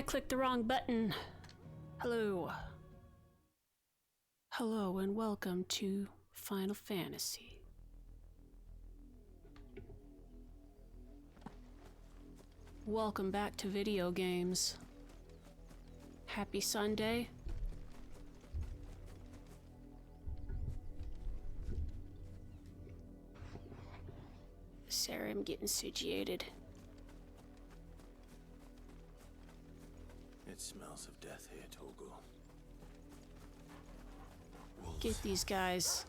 I clicked the wrong button. Hello. Hello and welcome to Final Fantasy. Welcome back to video games. Happy Sunday. Sorry, I'm getting situated. It smells of death here, Torgal. Get these guys.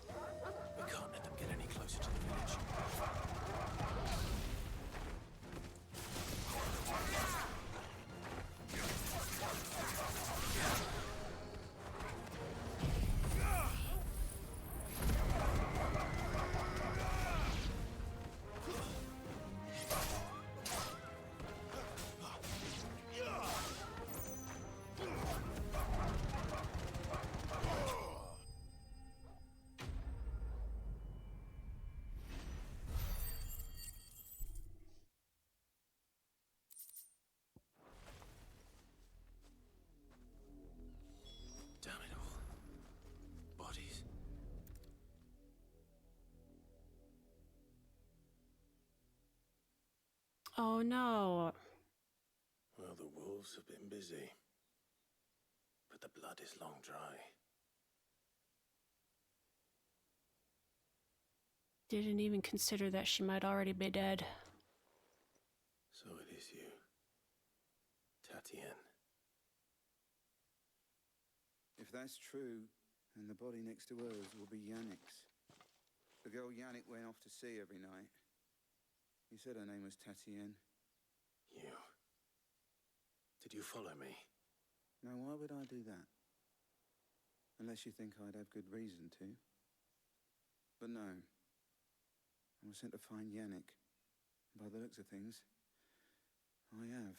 We can't let them get any closer to the village. Damn it all. Bodies. Oh no. Well, the wolves have been busy. But the blood is long dry. Didn't even consider that she might already be dead. So it is you. Tatienne. If that's true, then the body next to hers will be Yannick's. The girl Yannick went off to see every night. He said her name was Tatienne. You. Did you follow me? Now, why would I do that? Unless you think I'd have good reason to. But no. I was sent to find Yannick. By the looks of things, I have.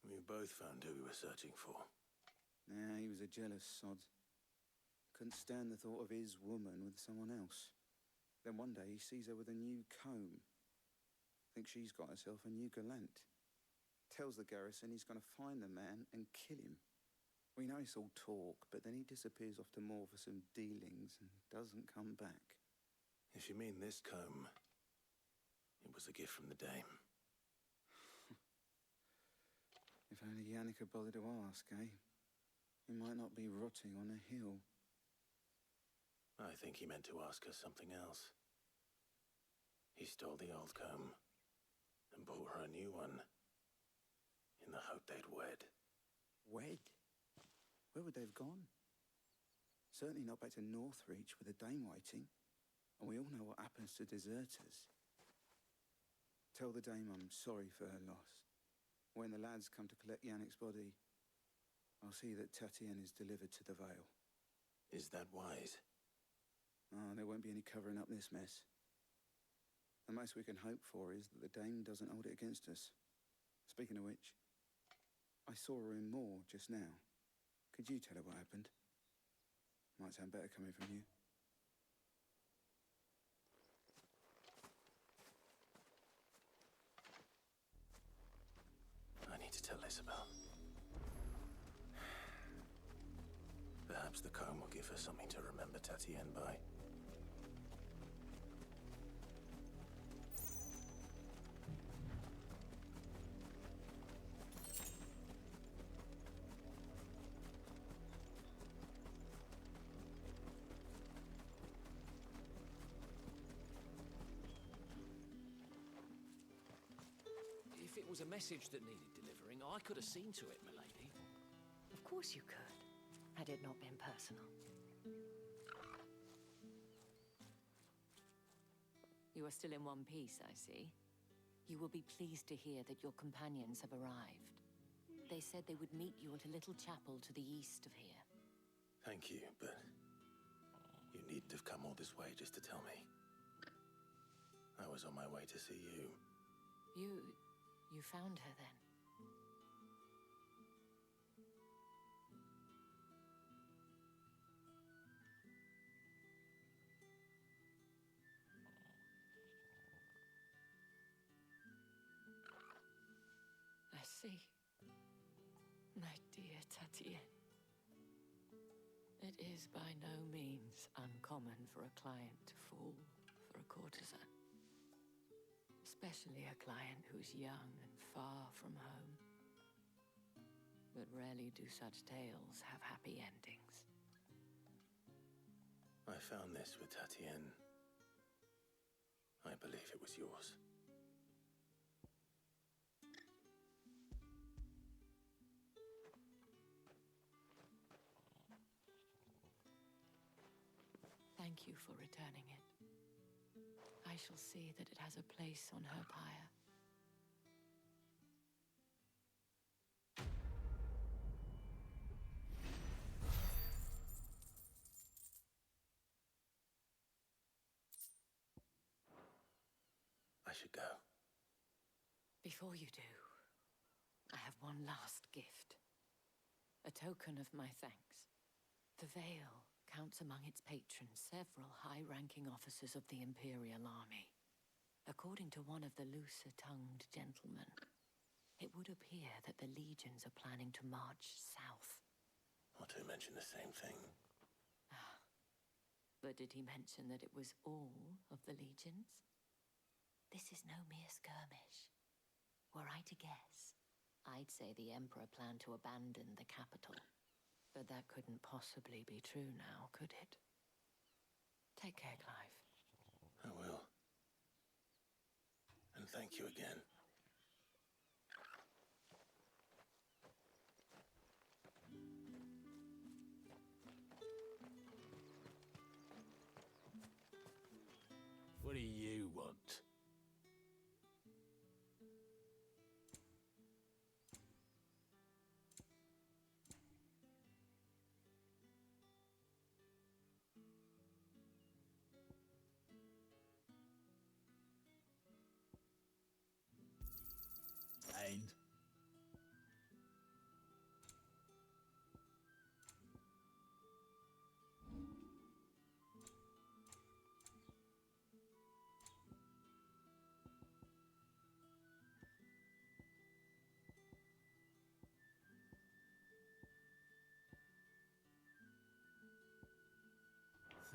We both found who we were searching for. Nah, he was a jealous sod. Couldn't stand the thought of his woman with someone else. Then one day he sees her with a new comb. Thinks she's got herself a new gallant. Tells the garrison he's going to find the man and kill him. We know it's all talk, but then he disappears off to Moor for some dealings and doesn't come back. If you mean this comb, it was a gift from the dame. If only Yannick had bothered to ask, eh? He might not be rotting on a hill. I think he meant to ask her something else. He stole the old comb and bought her a new one in the hope they'd wed. Wed? Where would they have gone? Certainly not back to Northreach with a dame waiting. And we all know what happens to deserters. Tell the dame I'm sorry for her loss. When the lads come to collect Yannick's body, I'll see that Tatienne is delivered to the Vale. Is that wise? Oh, there won't be any covering up this mess. The most we can hope for is that the dame doesn't hold it against us. Speaking of which, I saw her in Moor just now. Could you tell her what happened? Might sound better coming from you. I need to tell Isabel. Perhaps the comb will give her something to remember Tatienne by. If it was a message that needed delivering, I could have seen to it, milady. Of course you could, had it not been personal. You are still in one piece, I see. You will be pleased to hear that your companions have arrived. They said they would meet you at a little chapel to the east of here. Thank you, but you needn't have come all this way just to tell me. I was on my way to see you. You found her then? I see. My dear Tatienne, it is by no means uncommon for a client to fall for a courtesan. Especially a client who's young and far from home. But rarely do such tales have happy endings. I found this with Tatienne. I believe it was yours. Thank you for returning it. I shall see that it has a place on her pyre. I should go. Before you do, I have one last gift. A token of my thanks. The Vale counts among its patrons several high-ranking officers of the Imperial Army. According to one of the looser-tongued gentlemen, it would appear that the legions are planning to march south. Or to mention the same thing. But did he mention that it was all of the legions? This is no mere skirmish. Were I to guess, I'd say the Emperor planned to abandon the capital. But that couldn't possibly be true now, could it? Take care, Clive. I will. And thank you again. What do you want? And?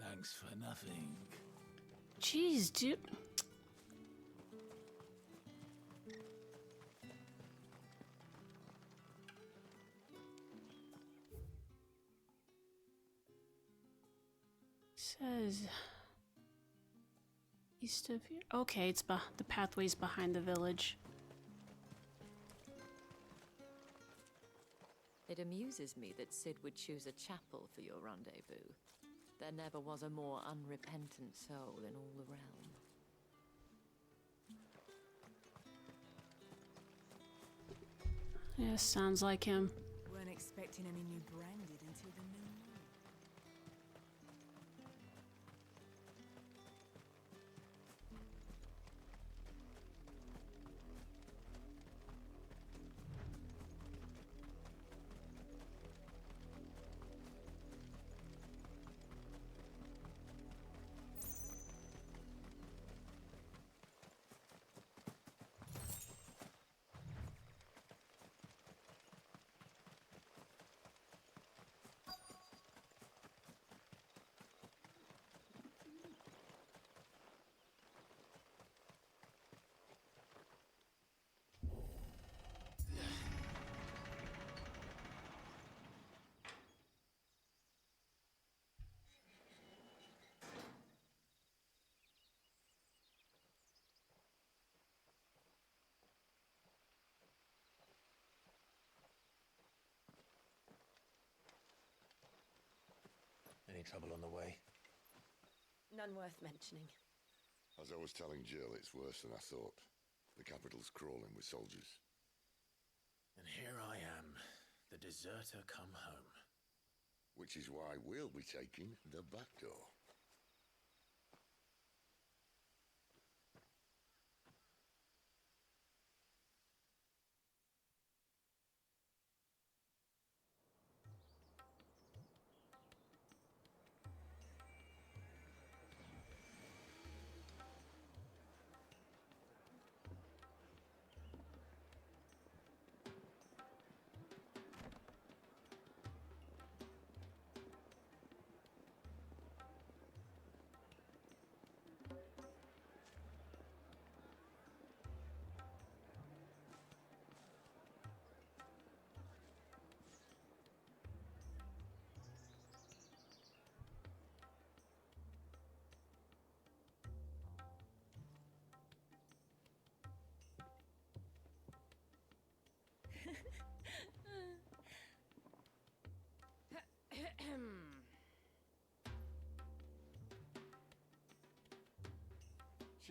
Thanks for nothing. Jeez, dude. Says east of here. Okay, it's the pathway's behind the village. It amuses me that Sid would choose a chapel for your rendezvous. There never was a more unrepentant soul in all the realm. Yeah, sounds like him. Weren't expecting any new branded until the new moon. Any trouble on the way? None worth mentioning. As I was telling Jill, it's worse than I thought. The capital's crawling with soldiers. And here I am, the deserter come home. Which is why we'll be taking the back door.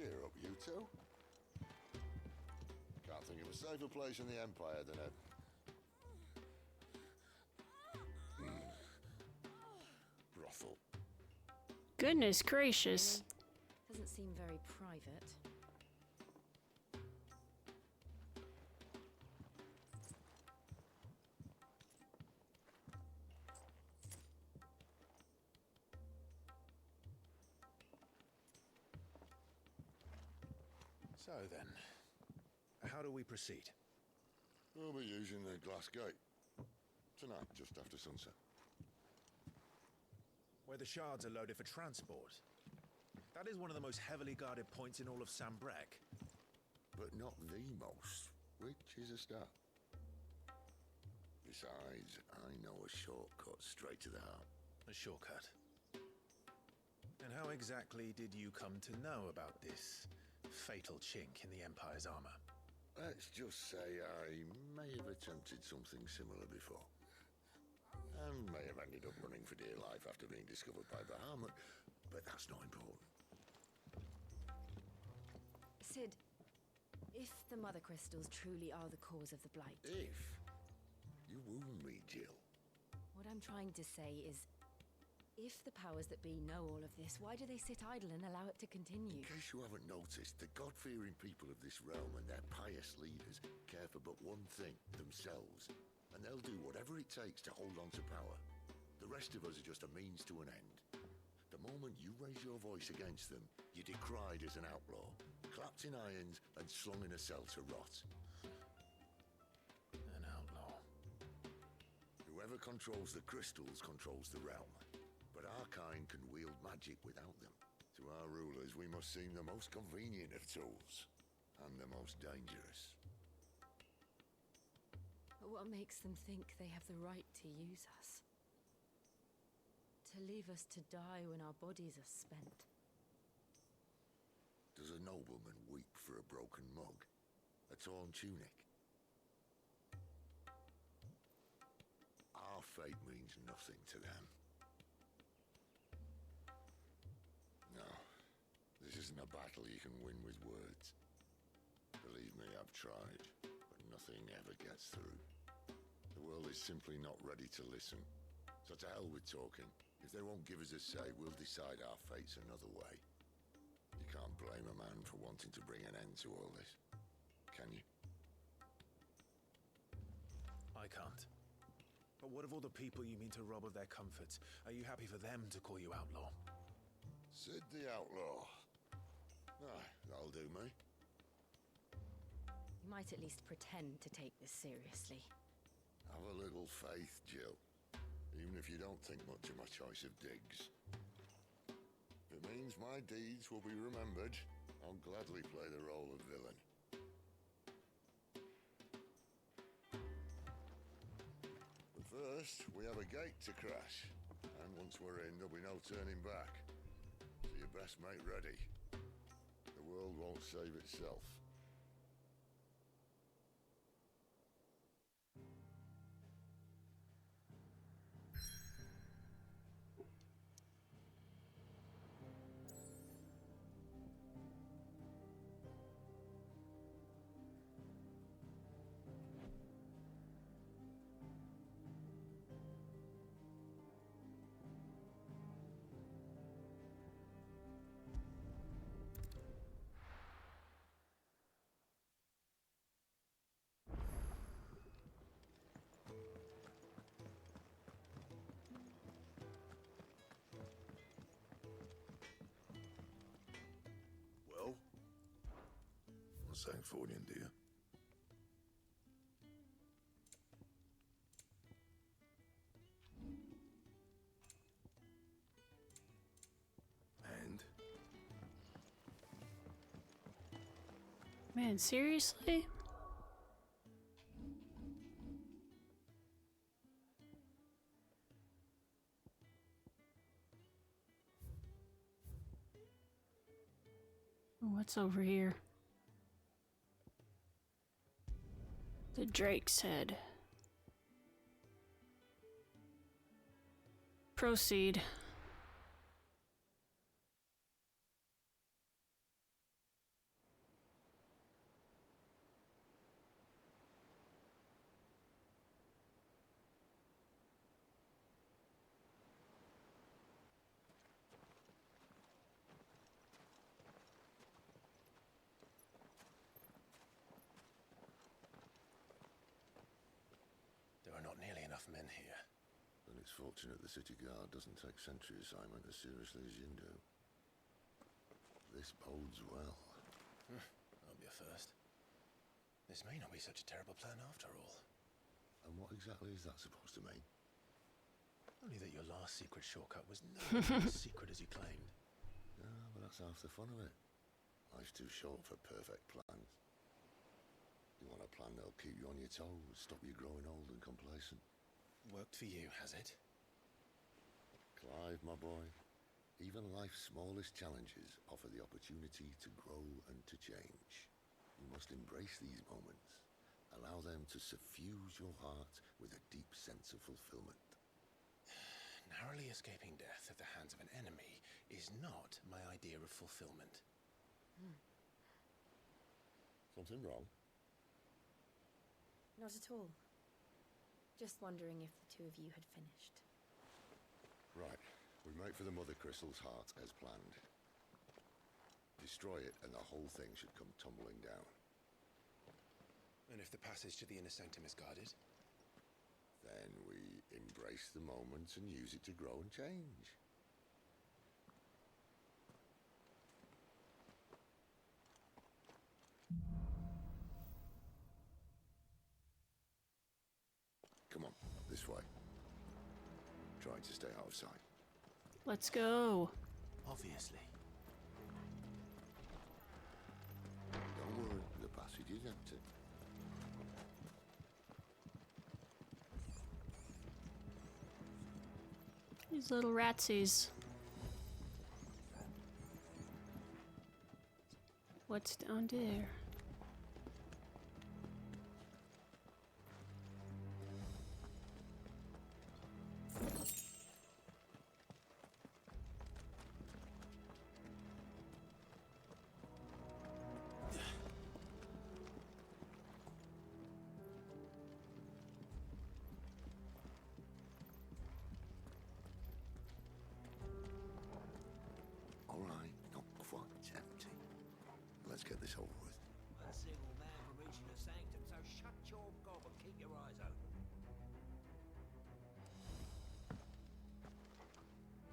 Cheer up, you two. Can't think of a safer place in the Empire than a... brothel. Goodness gracious. Doesn't seem very private. So then, how do we proceed? We'll be using the glass gate. Tonight, just after sunset. Where the shards are loaded for transport. That is one of the most heavily guarded points in all of Sambrek. But not the most, which is a start. Besides, I know a shortcut straight to the heart. A shortcut. And how exactly did you come to know about this fatal chink in the Empire's armor? Let's just say I may have attempted something similar before. And may have ended up running for dear life after being discovered by Bahamut, but that's not important. Sid, if the Mother Crystals truly are the cause of the Blight... If you wound me, Jill. What I'm trying to say is, if the powers that be know all of this, why do they sit idle and allow it to continue? In case you haven't noticed, the God-fearing people of this realm and their pious leaders care for but one thing, themselves. And they'll do whatever it takes to hold on to power. The rest of us are just a means to an end. The moment you raise your voice against them, you're decried as an outlaw, clapped in irons and slung in a cell to rot. An outlaw. Whoever controls the crystals controls the realm. But our kind can wield magic without them. To our rulers, we must seem the most convenient of tools, and the most dangerous. But what makes them think they have the right to use us? To leave us to die when our bodies are spent? Does a nobleman weep for a broken mug? A torn tunic? Our fate means nothing to them. No, this isn't a battle you can win with words. Believe me, I've tried, but nothing ever gets through. The world is simply not ready to listen. So to hell with talking. If they won't give us a say, we'll decide our fates another way. You can't blame a man for wanting to bring an end to all this, can you? I can't. But what of all the people you mean to rob of their comforts? Are you happy for them to call you outlaw? Sid the Outlaw. Ah, that'll do me. You might at least pretend to take this seriously. Have a little faith, Jill. Even if you don't think much of my choice of digs. If it means my deeds will be remembered, I'll gladly play the role of villain. But first, we have a gate to crash. And once we're in, there'll be no turning back. So you best make ready. The world won't save itself. Well, what's that for you, dear? And? Man, seriously? What's over here? The Drake's head. Proceed. fortunate the city guard doesn't take sentry assignment as seriously as you do. This bodes well. I'll be a first. This may not be such a terrible plan after all. And what exactly is that supposed to mean? Only that your last secret shortcut was not as secret as you claimed. Yeah, but that's half the fun of it. Life's too short for perfect plans. You want a plan that'll keep you on your toes, stop you growing old and complacent. Worked for you, has it? Clive, my boy, even life's smallest challenges offer the opportunity to grow and to change. You must embrace these moments. Allow them to suffuse your heart with a deep sense of fulfillment. Narrowly escaping death at the hands of an enemy is not my idea of fulfillment. Something wrong? Not at all. Just wondering if the two of you had finished. Right. We make for the Mother Crystal's heart as planned. Destroy it and the whole thing should come tumbling down. And if the passage to the inner sanctum is guarded? Then we embrace the moment and use it to grow and change. Come on, this way. Trying to stay out of sight. Let's go. Obviously. Don't worry, the passage is empty. These little ratsies. What's down there? Get this over with. One single man for reaching the sanctum, so shut your gob and keep your eyes open.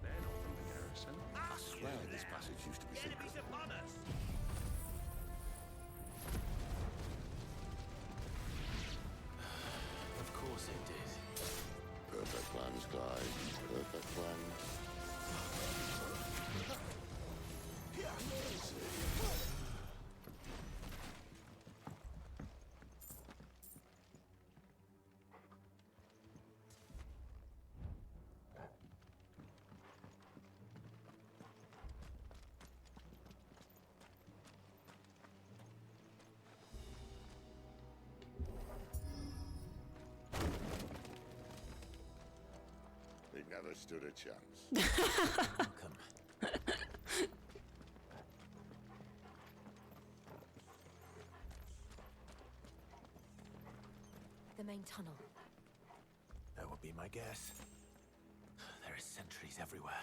They're not from the garrison. I swear this passage used to be secret. Enemies upon us! Of course it did. Perfect plans, Clive. Perfect plans. He never stood a chance. Welcome. The main tunnel. That would be my guess. There are sentries everywhere.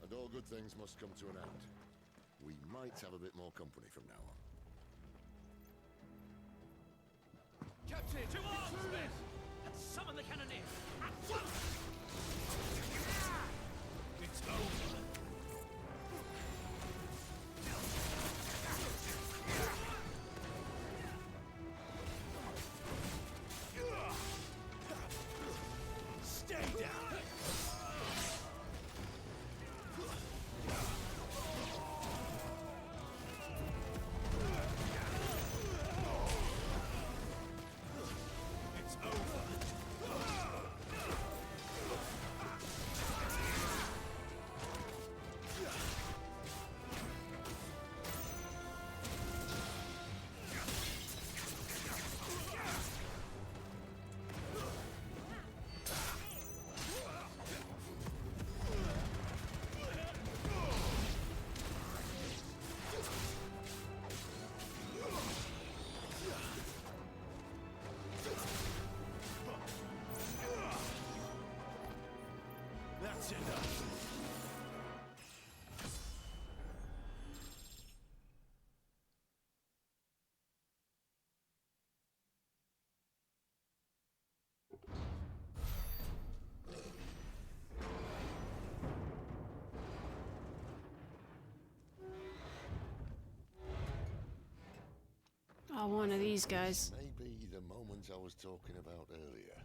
And all good things must come to an end. We might have a bit more company from now on. Captain, to arms, men! And summon the cannoneers! At once! It's over! Stay down! It's over! one of these guys. Maybe the moment I was talking about earlier.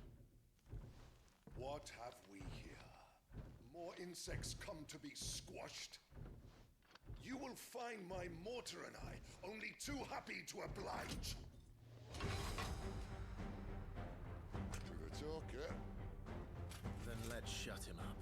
What have we here? More insects come to be squashed? You will find my mortar and I only too happy to oblige. To the talker. Then let's shut him up.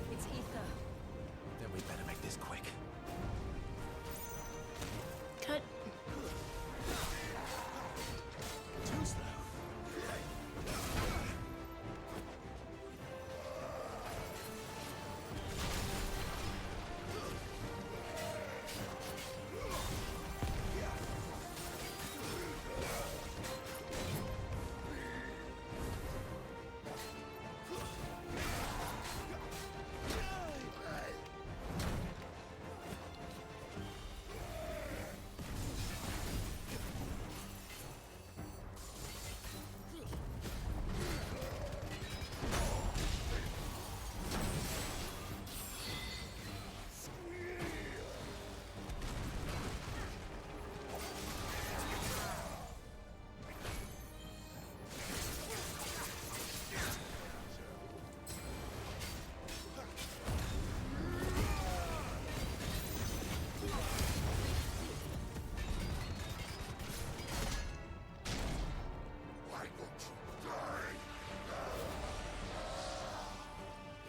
It's Ether. Then we better make this quick. Cut. Too slow.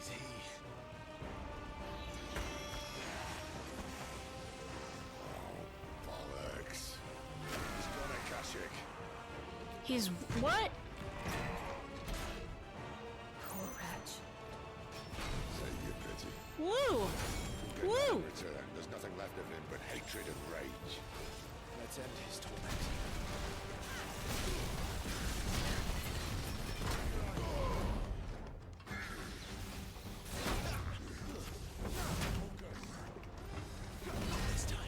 Is he? Bollocks. He's got a Kashik. He's what? Poor wretch. Save your pity. Woo! Get Woo! in return, there's nothing left of him but hatred and rage. Let's end his torment. This time.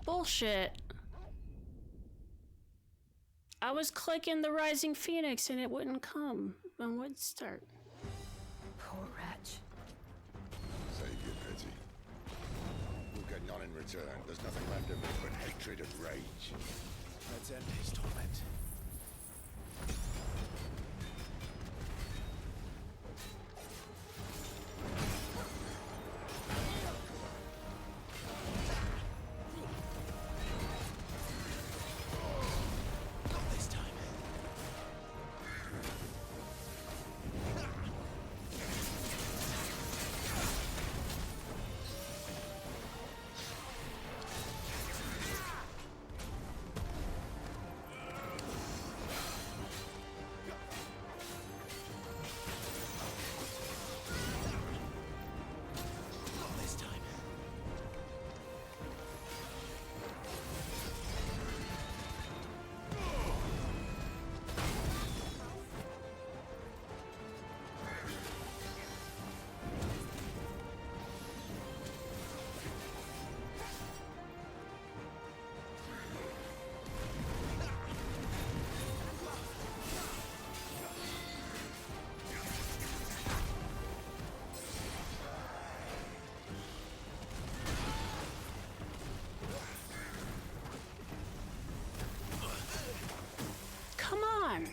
Bullshit. I was clicking the Rising Phoenix and it wouldn't come. And wouldn't start. Poor wretch. Save your pity. We'll get none in return. There's nothing left of it but hatred and rage. Let's end his torment. Not this time. Not this time. Come on.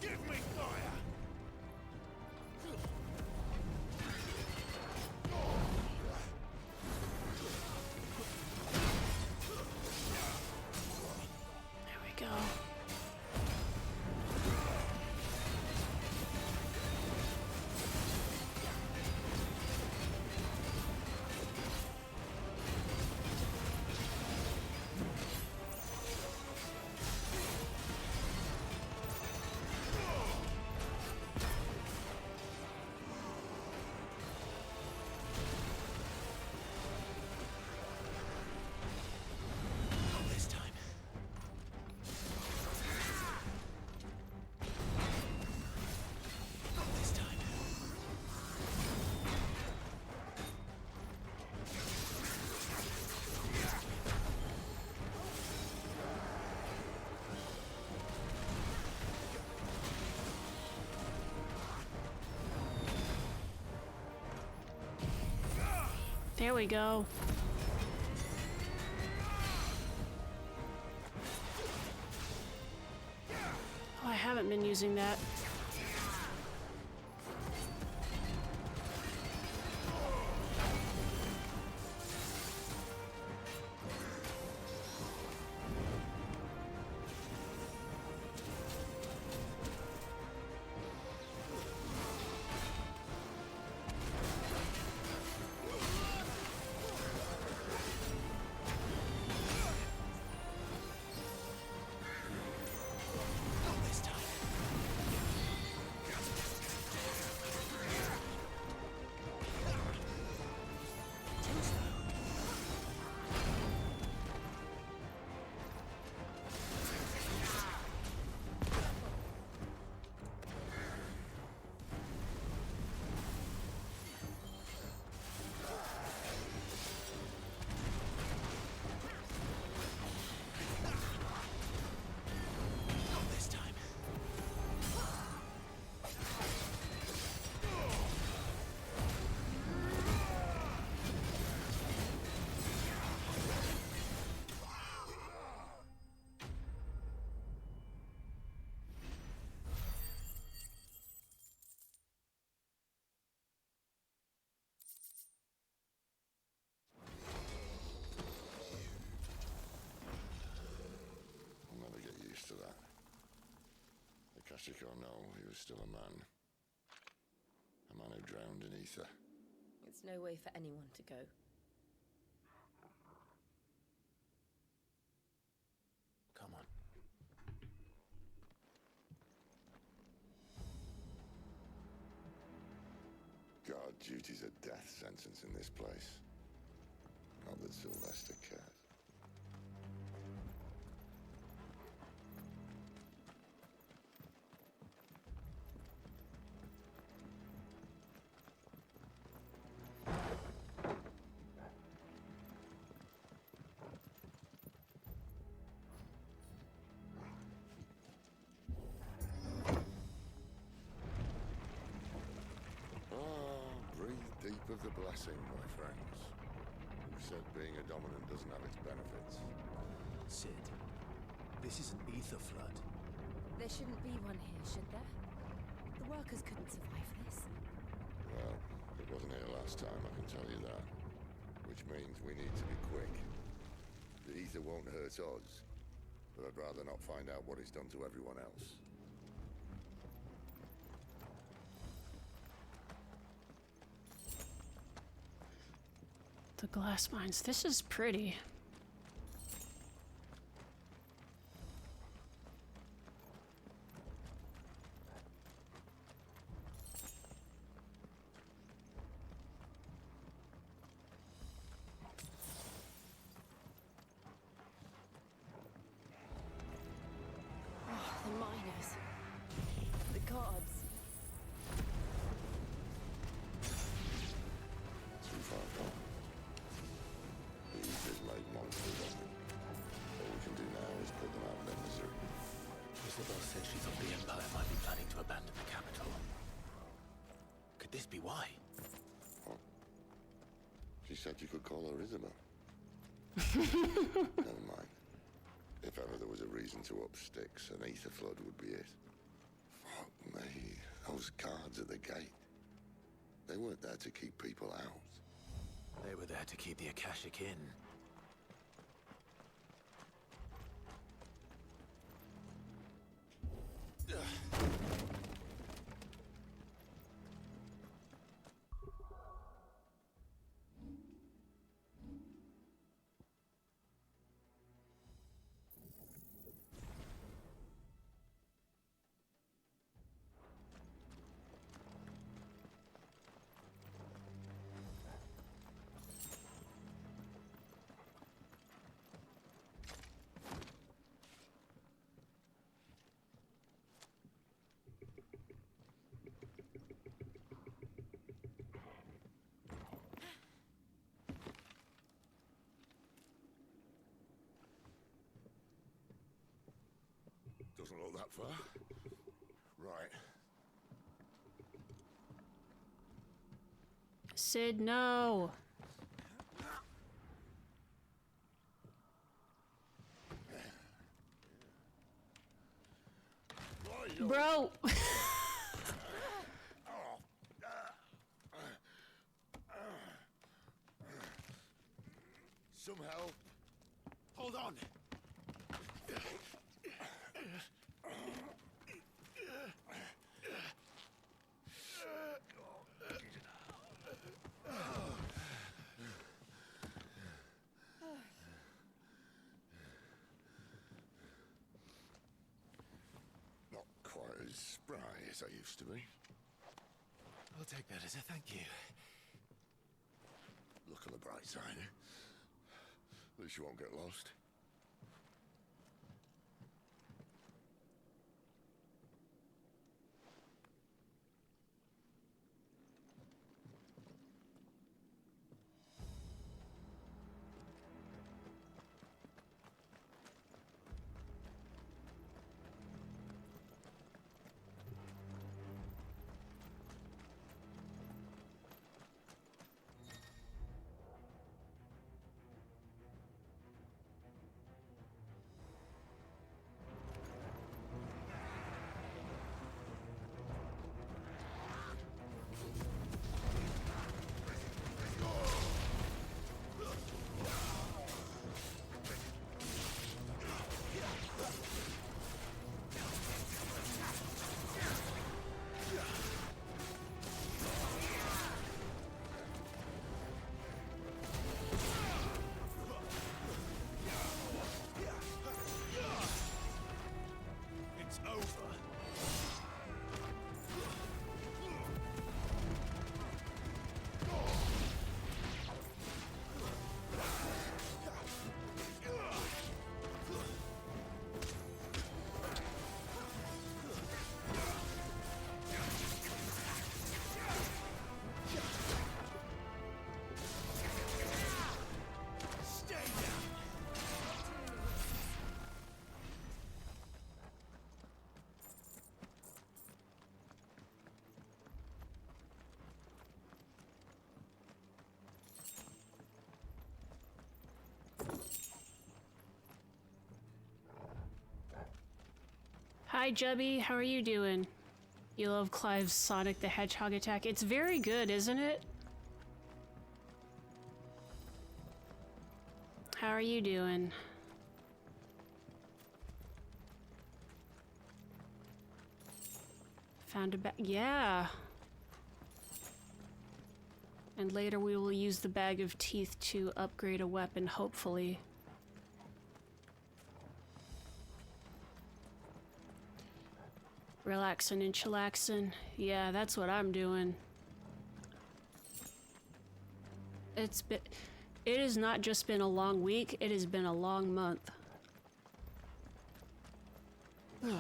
Give me fire! There we go. Not this time. Not this time. There we go. Oh, I haven't been using that. Not this time. Too slow. Not this time. I'll never get used to that. Akashiko know he was still a man. A man who drowned in ether. It's no way for anyone to go. Come on. God, duty's a death sentence in this place. Not that Sylvester cares. Deep of the blessing, my friends. Who said being a dominant doesn't have its benefits? Sid, this is an ether flood. There shouldn't be one here, should there? The workers couldn't survive this. Well, it wasn't here last time, I can tell you that. Which means we need to be quick. The ether won't hurt us, but I'd rather not find out what it's done to everyone else. The glass mines. This is pretty. Oh, the miners. The gods. Too far gone. The ether's made monsters of them. All we can do now is put them out of their misery. Isabel said she thought the Empire might be planning to abandon the capital. Could this be why? What? She said you could call her Isabel. Never mind. If ever there was a reason to up sticks, an ether flood would be it. Fuck me. Those guards at the gate. They weren't there to keep people out. They were there to keep the Akashic in. Doesn't look that far. Right. Sid, no. Bro. Some help. Hold on. Not quite as spry as I used to be. I'll take that as a thank you. Look on the bright side. At least you won't get lost. Hi, Jubby. How are you doing? You love Clive's Sonic the Hedgehog attack. It's very good, isn't it? How are you doing? Found a bag. Yeah. And later we will use the bag of teeth to upgrade a weapon, hopefully. Relaxing and chillaxing. Yeah, that's what I'm doing. It has not just been a long week, it has been a long month. Ugh.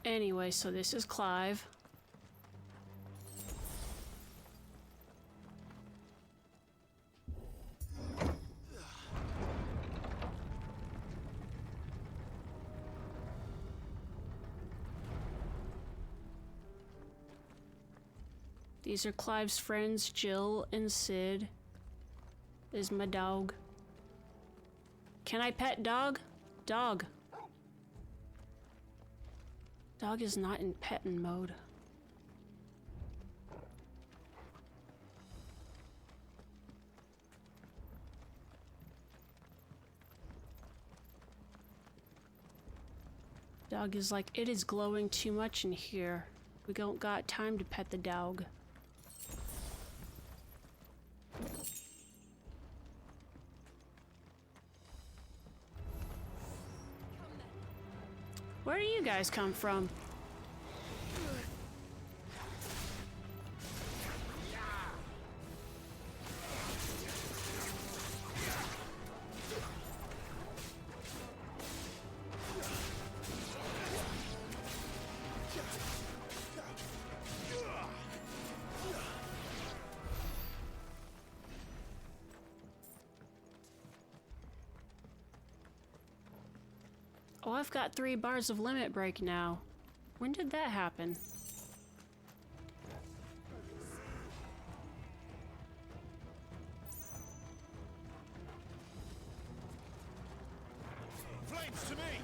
Anyway, so this is Clive. These are Clive's friends, Jill and Sid. This is my dog. Can I pet dog? Dog. Dog is not in petting mode. Dog is like, it is glowing too much in here. We don't got time to pet the dog. Where do you guys come from? Oh, I've got 3 bars of limit break now. When did that happen? Flames to me!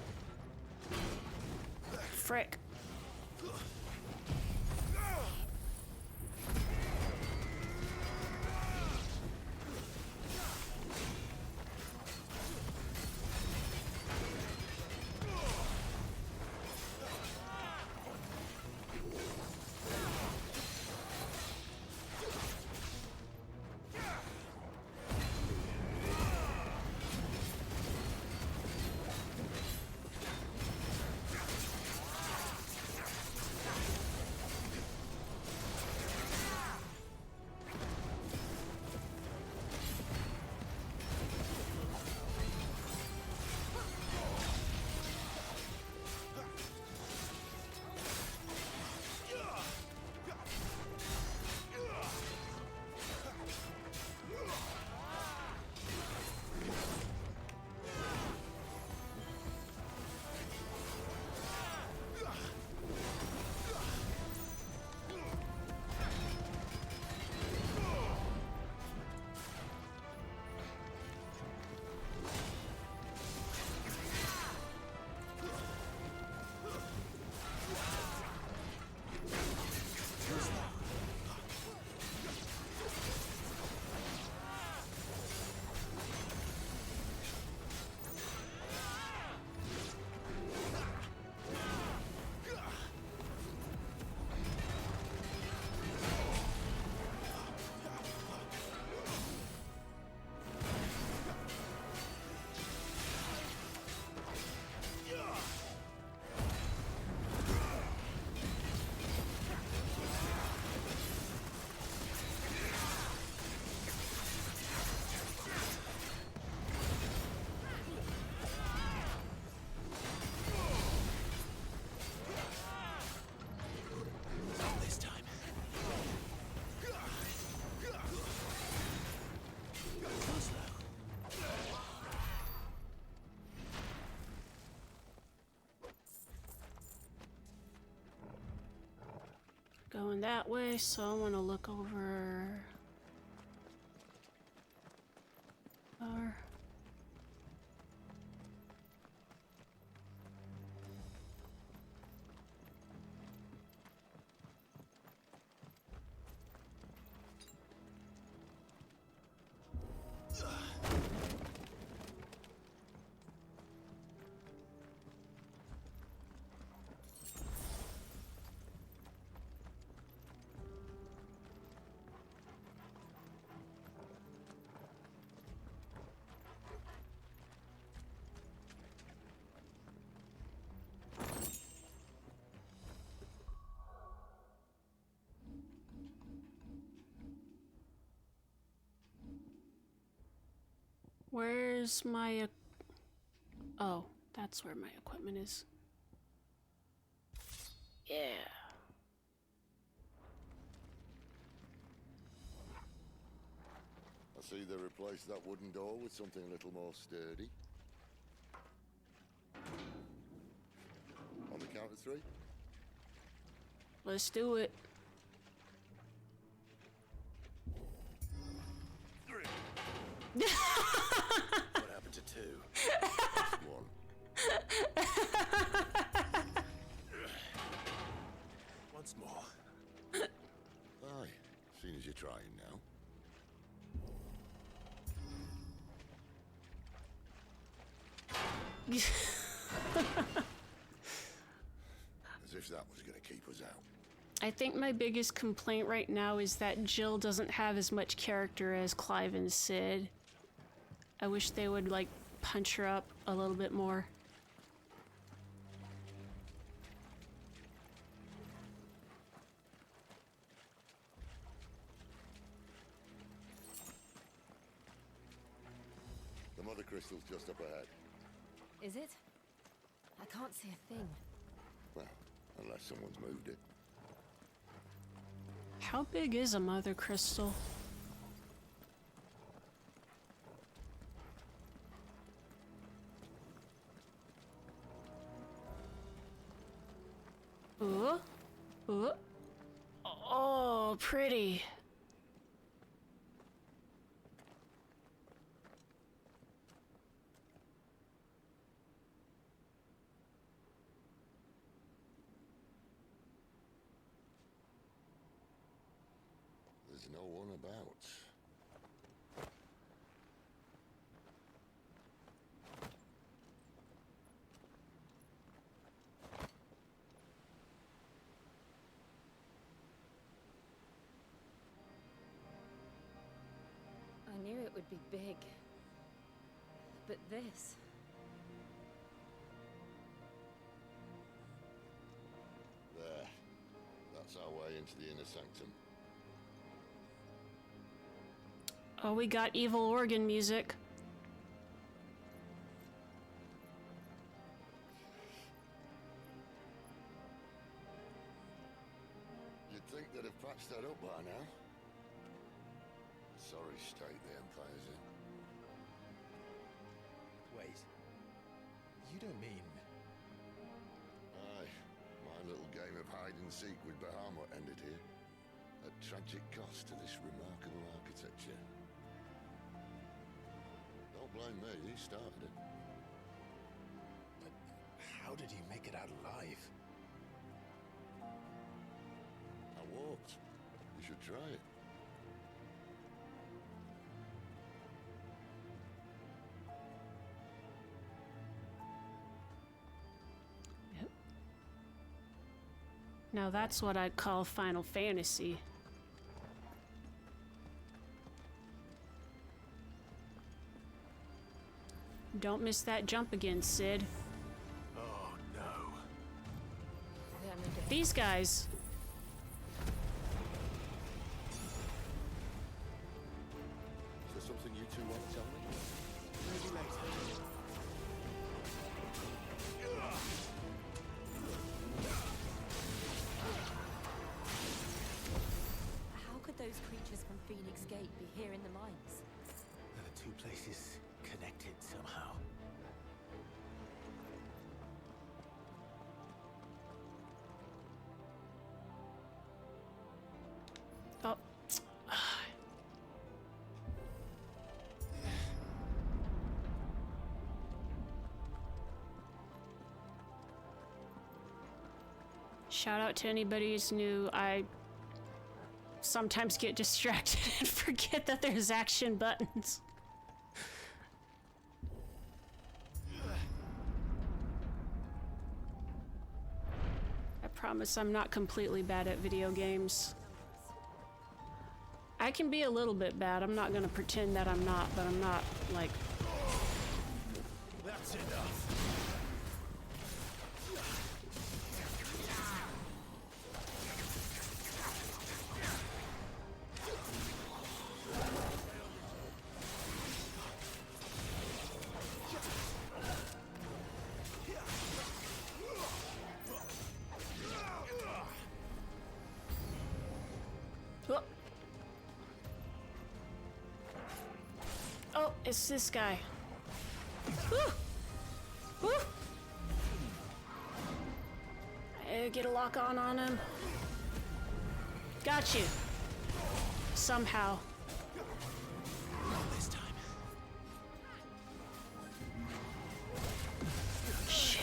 Frick. Going that way, so I want to look over. are. Where's my... Oh, that's where my equipment is. Yeah. I see they replaced that wooden door with something a little more sturdy. On the count of 3? Let's do it. 3. What happened to 2? That's 1. Once more. Aye, seeing as you're trying now. As if that was going to keep us out. I think my biggest complaint right now is that Jill doesn't have as much character as Clive and Sid. I wish they would, like, punch her up a little bit more. The mother crystal's just up ahead. Is it? I can't see a thing. Well, unless someone's moved it. How big is a mother crystal? Ooh. Ooh. Oh, pretty. There's no one about. I knew it would be big. But this... There. That's our way into the inner sanctum. Oh, we got evil organ music. You'd think they'd have patched that up by now. Sorry state the Empire's in. Wait. You don't mean... Aye. My little game of hide-and-seek with Bahamut ended here. At tragic cost to this remarkable architecture. Don't blame me, he started it. But how did you make it out alive? I walked. You should try it. Yep. Now that's what I'd call Final Fantasy. Don't miss that jump again, Sid. Oh no. These guys. Is there something you two want to tell me? Maybe later. How could those creatures from Phoenix Gate be here in the mines? Are the 2 places connected somehow? Oh. Shout out to anybody who's new. I sometimes get distracted and forget that there's action buttons. I promise I'm not completely bad at video games. I can be a little bit bad. I'm not gonna pretend that I'm not, but I'm not, like... That's enough. Oh. Oh, it's this guy. Woo! Woo! Get a lock on him. Got you. Somehow. This time. Shit.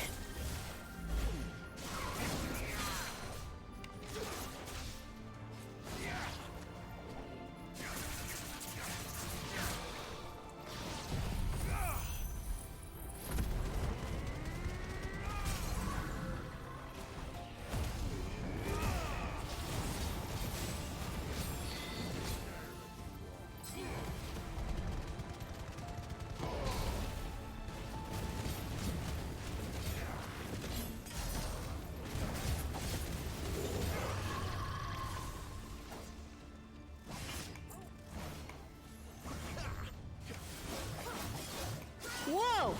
Whoa!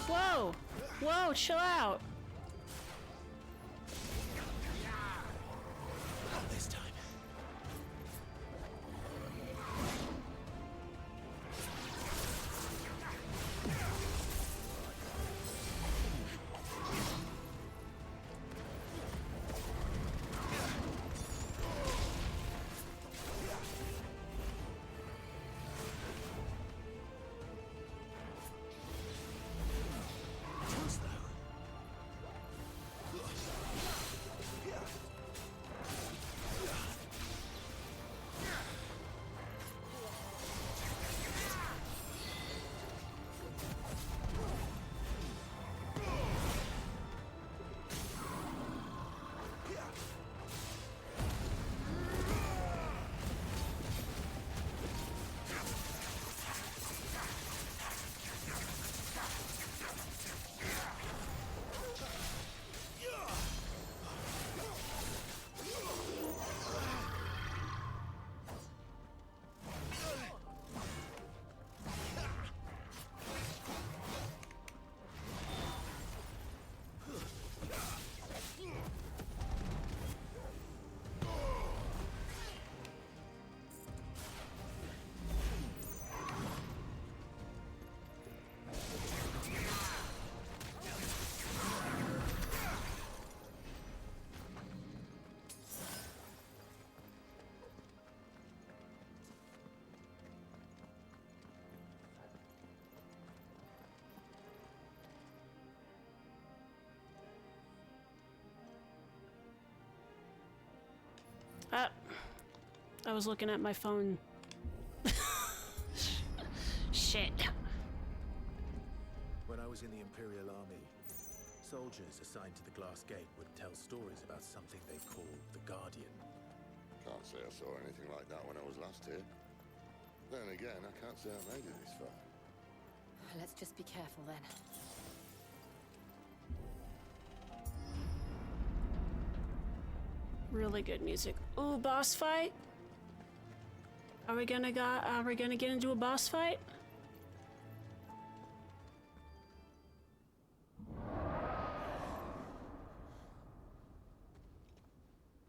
Whoa! Whoa, chill out. Not this time. I was looking at my phone. Shit. When I was in the Imperial Army, soldiers assigned to the Glass Gate would tell stories about something they called the Guardian. Can't say I saw anything like that when I was last here. Then again, I can't say I made it this far. Let's just be careful then. Really good music. Ooh, boss fight? Are we gonna get into a boss fight?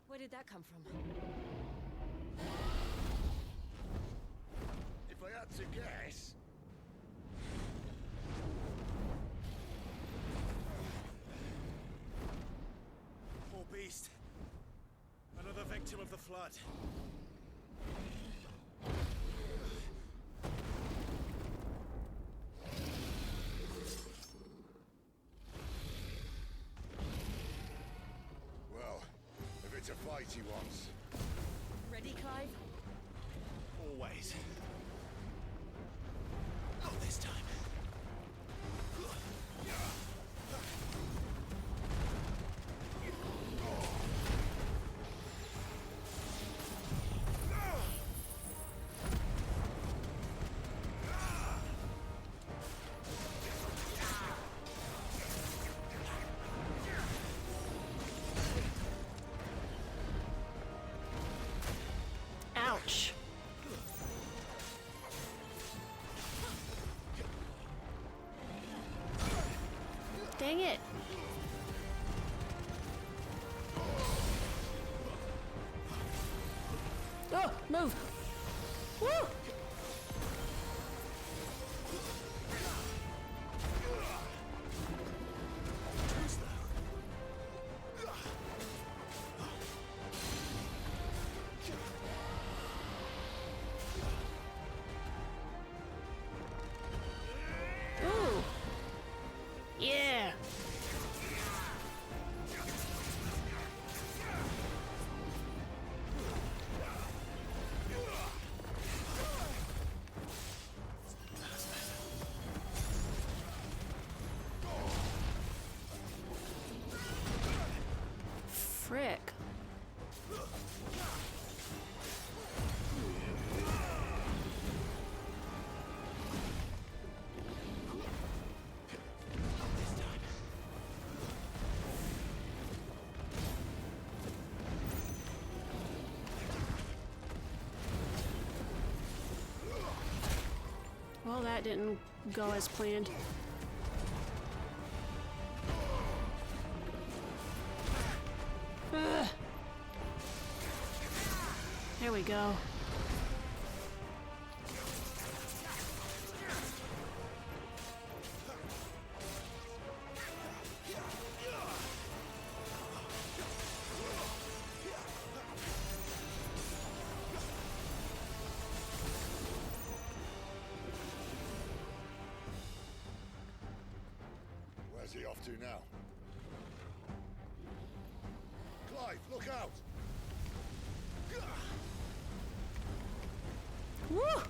Where did that come from? If I had to guess, Poor beast. Another victim of the flood. Well, easy. Not this time. Ouch. Dang it. Oh, move. Woo! Ooh. Yeah. Frick. Well, that didn't go as planned. Ugh. There we go. Where's he off to now? Clive, look out! Woo! Ooh!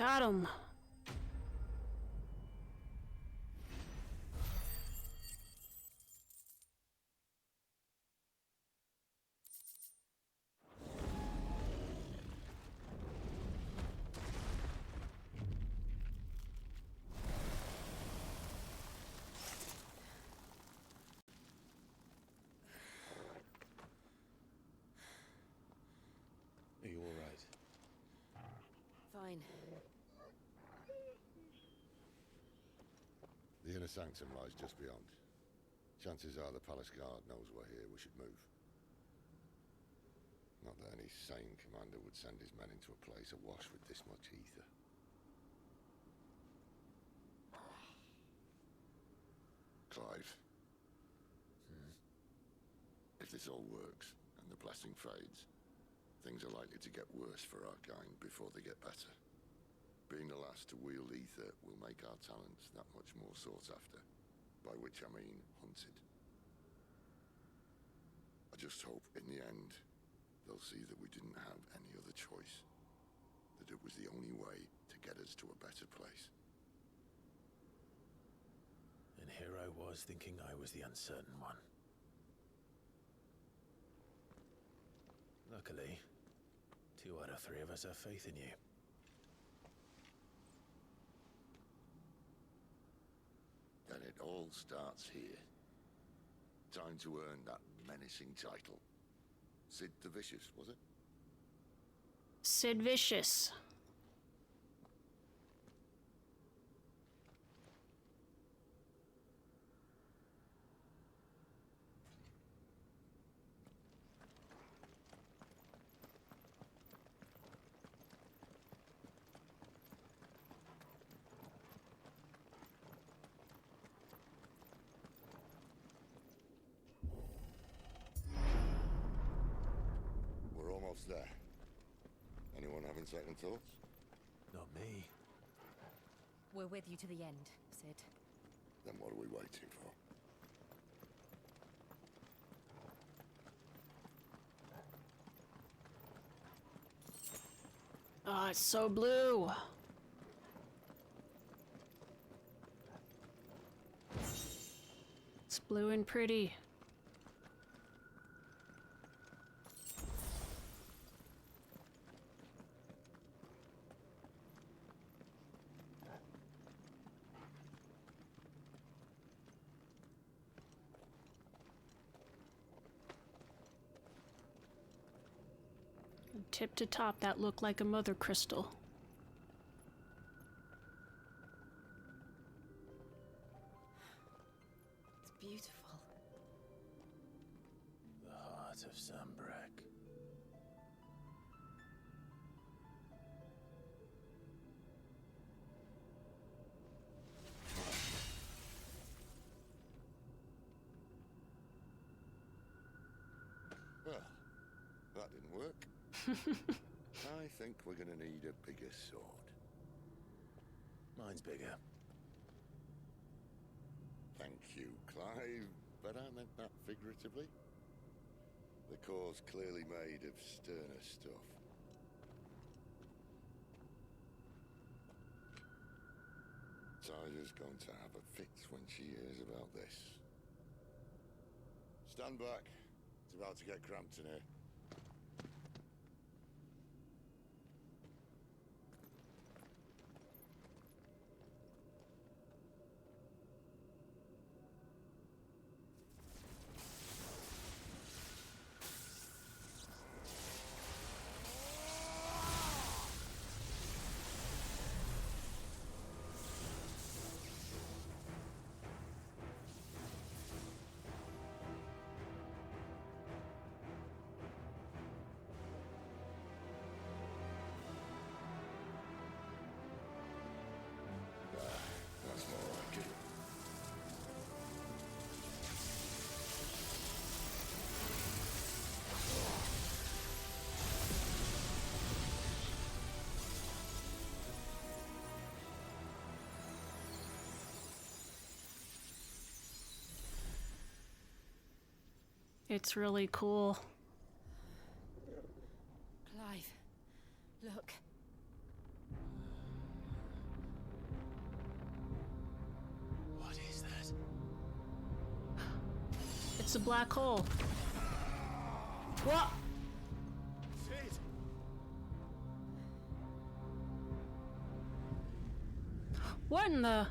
Got him. Are you all right? Fine. The inner sanctum lies just beyond. Chances are the palace guard knows we're here. We should move. Not that any sane commander would send his men into a place awash with this much ether. Clive. If this all works, and the blessing fades, things are likely to get worse for our kind before they get better. Being the last to wield ether will make our talents that much more sought after, by which I mean hunted. I just hope, in the end, they'll see that we didn't have any other choice, that it was the only way to get us to a better place. And here I was thinking I was the uncertain one. Luckily, 2 out of 3 of us have faith in you. Then it all starts here. Time to earn that menacing title. Sid the Vicious, was it? Sid Vicious. We're almost there. Anyone having second thoughts? Not me. We're with you to the end, Sid. Then what are we waiting for? Oh, it's so blue. It's blue and pretty. Tip to top, that looked like a mother crystal. It's beautiful. The heart of Sunbreak. Well, that didn't work. I think we're gonna need a bigger sword. Mine's bigger. Thank you, Clive, but I meant that figuratively. The core's clearly made of sterner stuff. Tyler's going to have a fit when she hears about this. Stand back. It's about to get cramped in here. That's more like it. It's really cool. Clive, look. It's a black hole. What? Sid! What in the...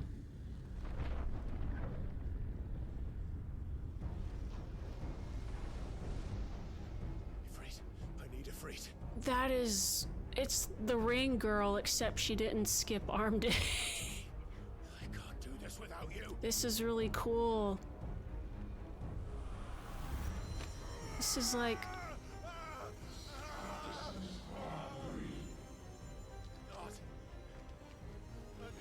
Ifrit, I need Ifrit. That is... It's the Ring Girl, except she didn't skip arm day. I can't do this without you. This is really cool. This is like... Not again.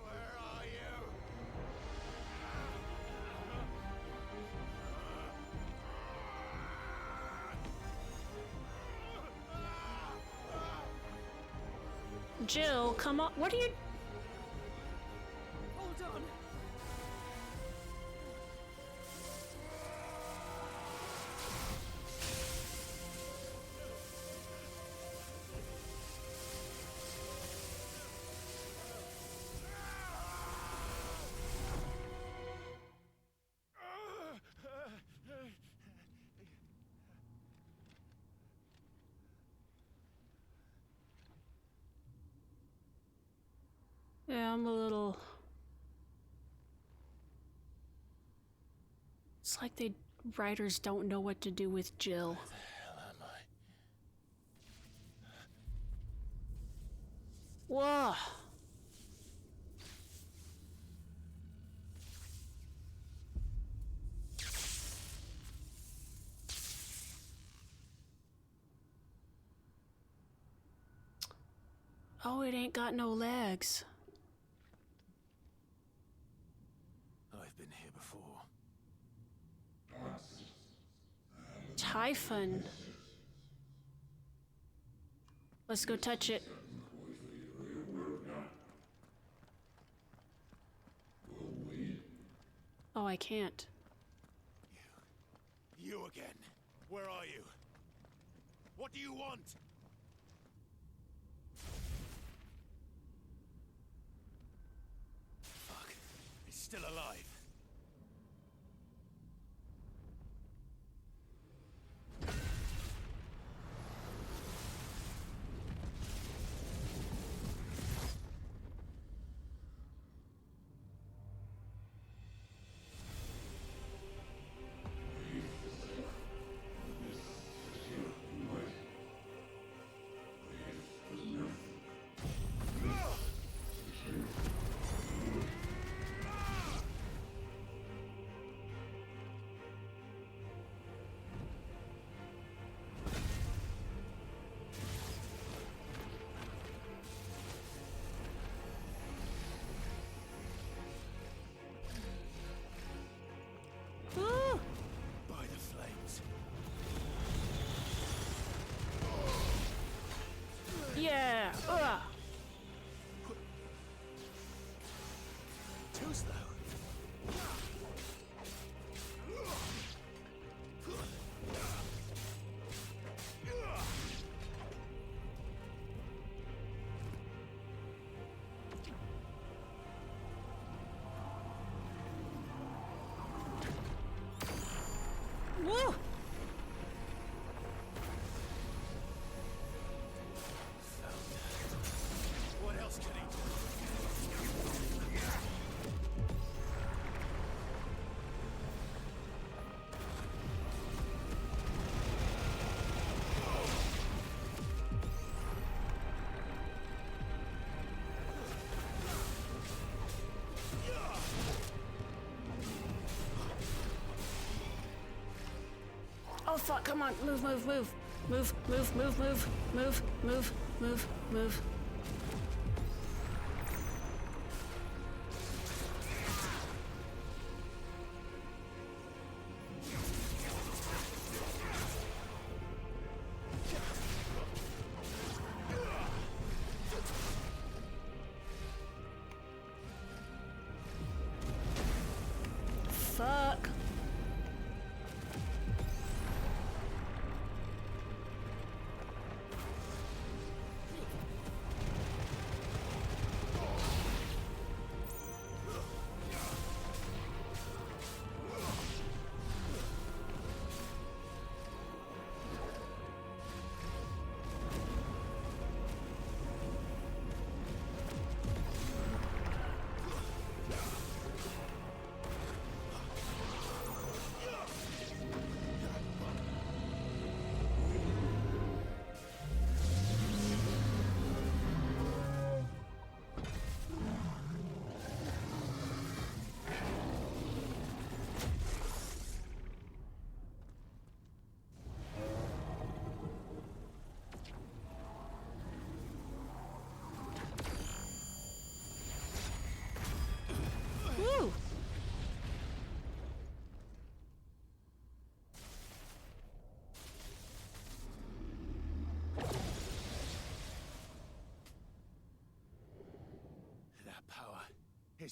Where are you? Jill, come on. What are you... Hold on. Yeah, I'm a little... It's like the writers don't know what to do with Jill. Hell am I? Whoa! Oh, it ain't got no legs. I've been here before. Typhon. Let's go touch it. Oh, I can't. You again. Where are you? What do you want? Fuck. He's still alive. Ooh. By the flames. Yeah. Ugh. Too slow. Woo. What else can he do? Oh fuck, come on. Move, move, move. Move, move, move, move. Move, move, move, move. Fuck.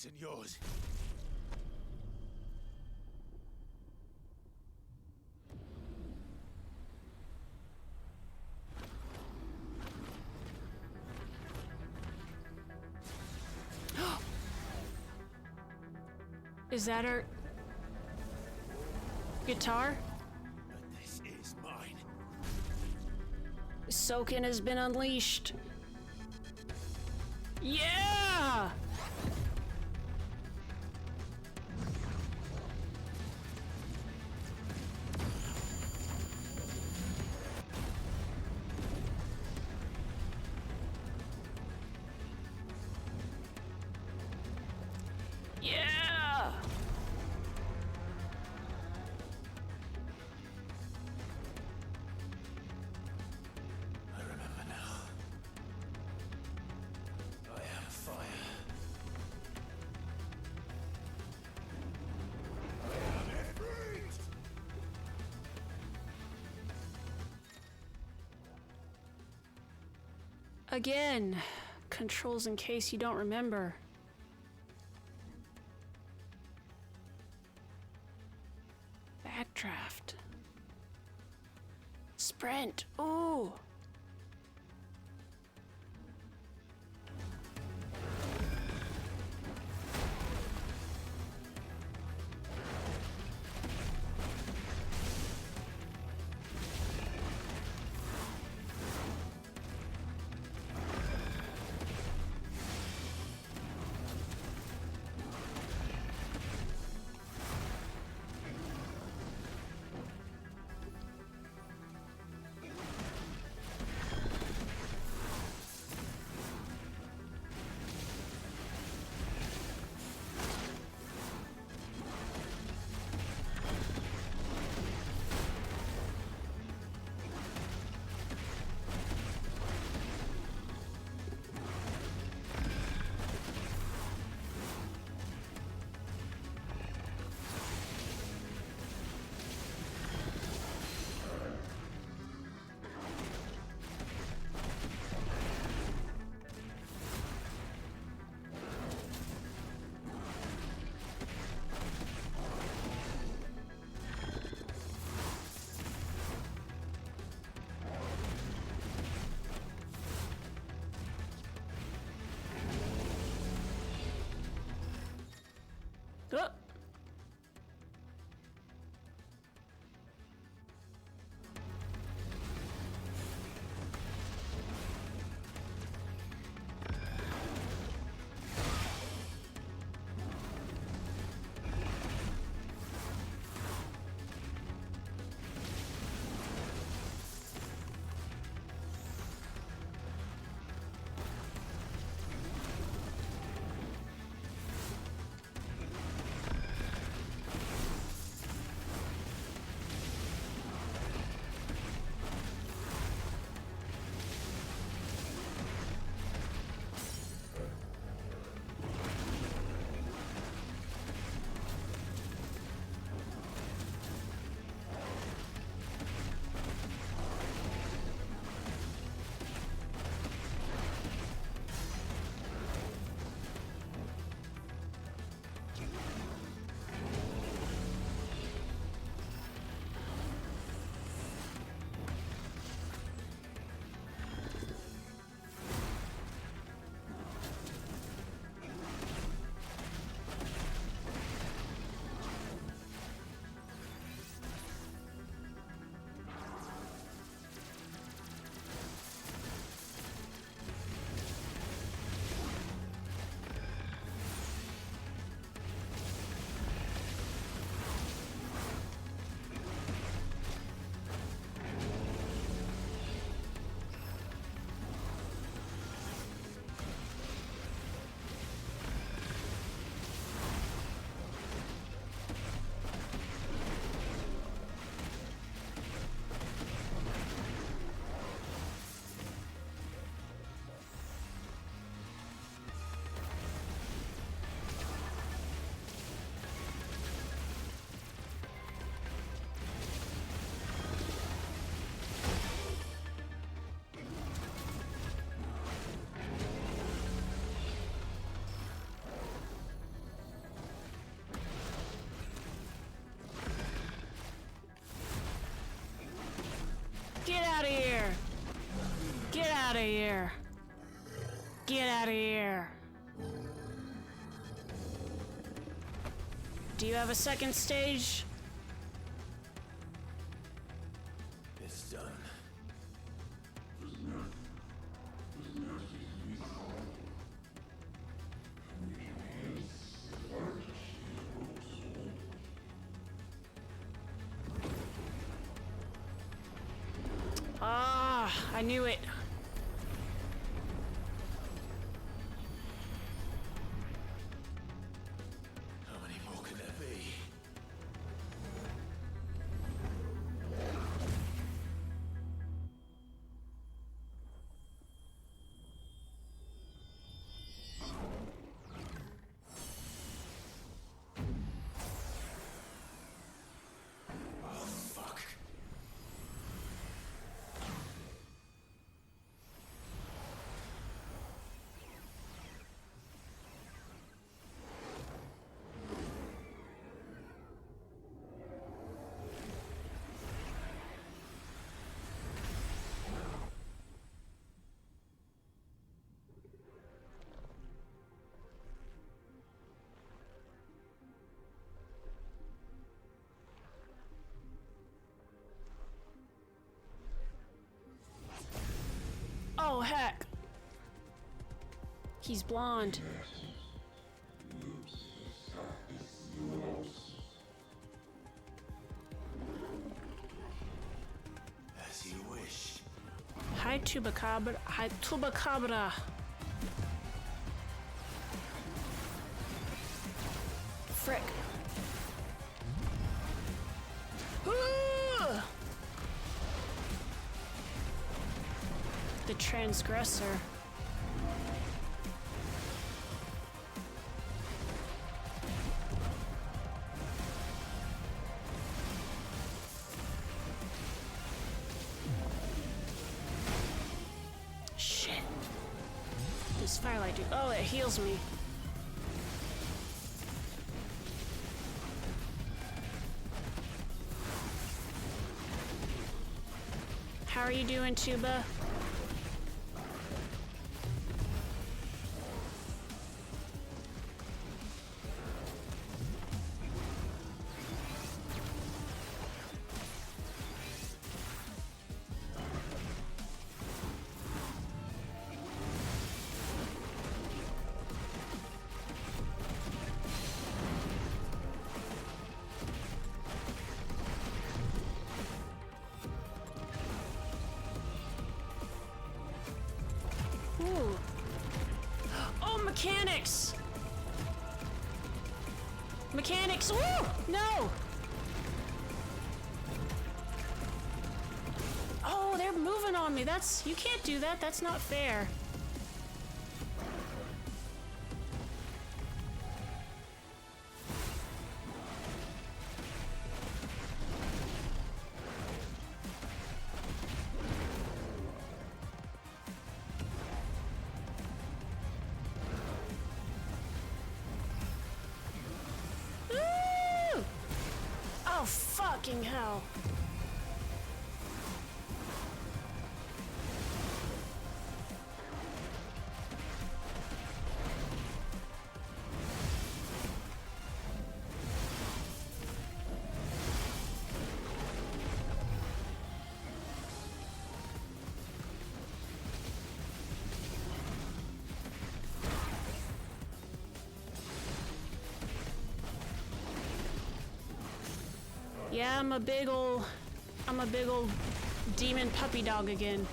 isn't yours. Is that her guitar? But this is mine. Soken has been unleashed. Yeah! Yeah! I remember now. I am fire. Again, controls in case you don't remember. Backdraft. Sprint. Ooh. of here. Get out of here. Do you have a second stage? It's done. Ah, I knew it. How many more could there be? Oh, fuck. Oh, heck. He's blonde. As you wish. Hi, Chupacabra. Hi, Chupacabra. Frick. Ooh! The transgressor. Shit. This firelight dude. Oh, it heals me. How are you doing, Tuba? Ooh. Oh, mechanics! Mechanics! Woo! No! Oh, they're moving on me. That's... You can't do that. That's not fair. Woo! Oh, fucking hell. Yeah, I'm a big ol' demon puppy dog again.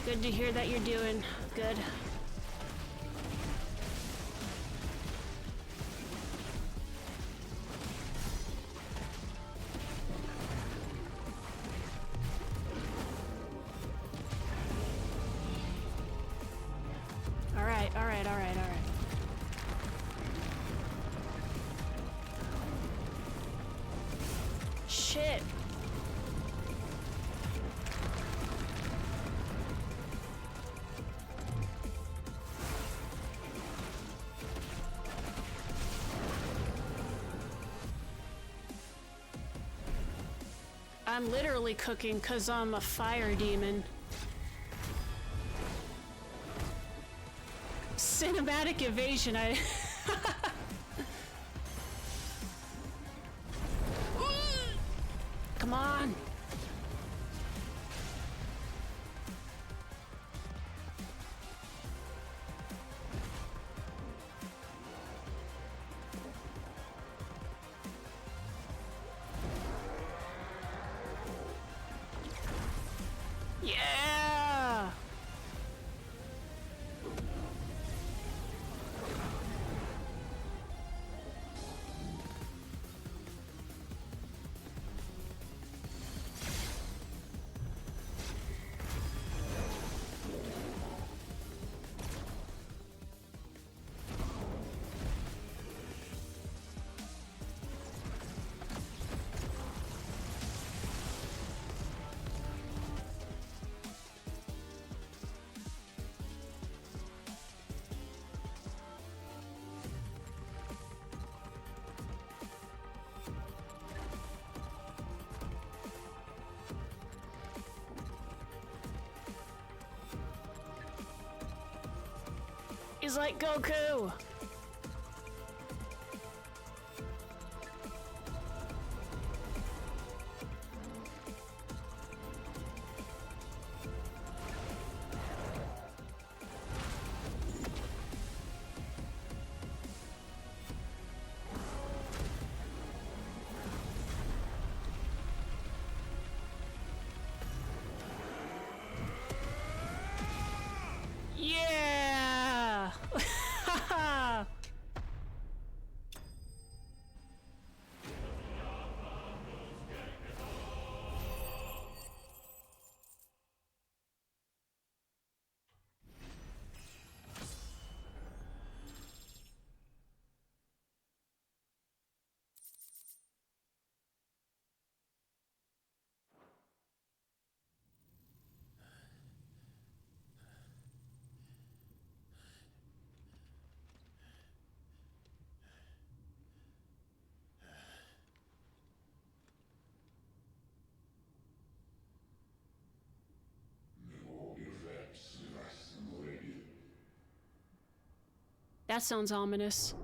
Good to hear that you're doing good. All right. Shit. I'm literally cooking 'cause I'm a fire demon. cinematic evasion. I. Come on. Yeah! He's like Goku! Yeah! That sounds ominous.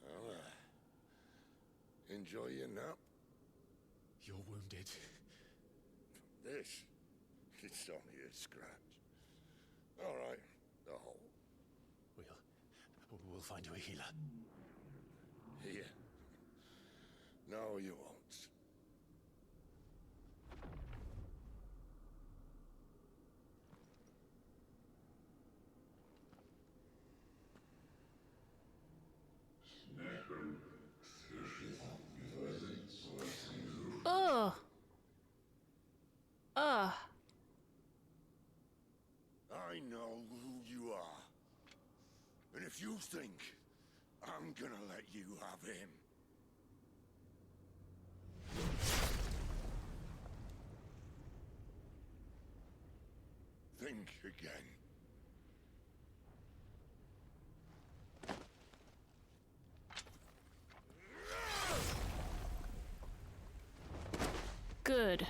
Well, enjoy your nap. You're wounded. This, it's only a scratch. All right, the hole. We'll find you a healer. Here. No, you won't. Ugh. Ugh. I know who you are. And if you think I'm gonna let you have him... think again. Good.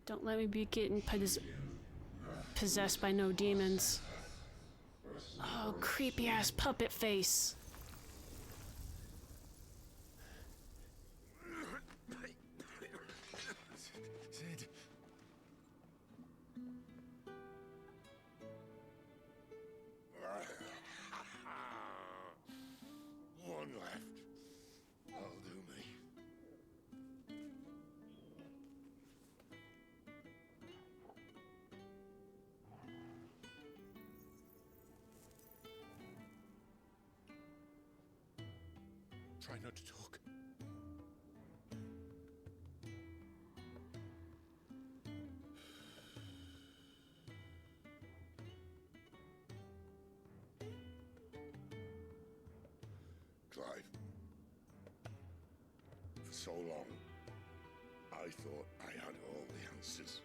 Don't let me be getting possessed by no demons. Oh, creepy ass puppet face. Sid. One left. That'll do me. Try not to talk. For so long, I thought I had all the answers.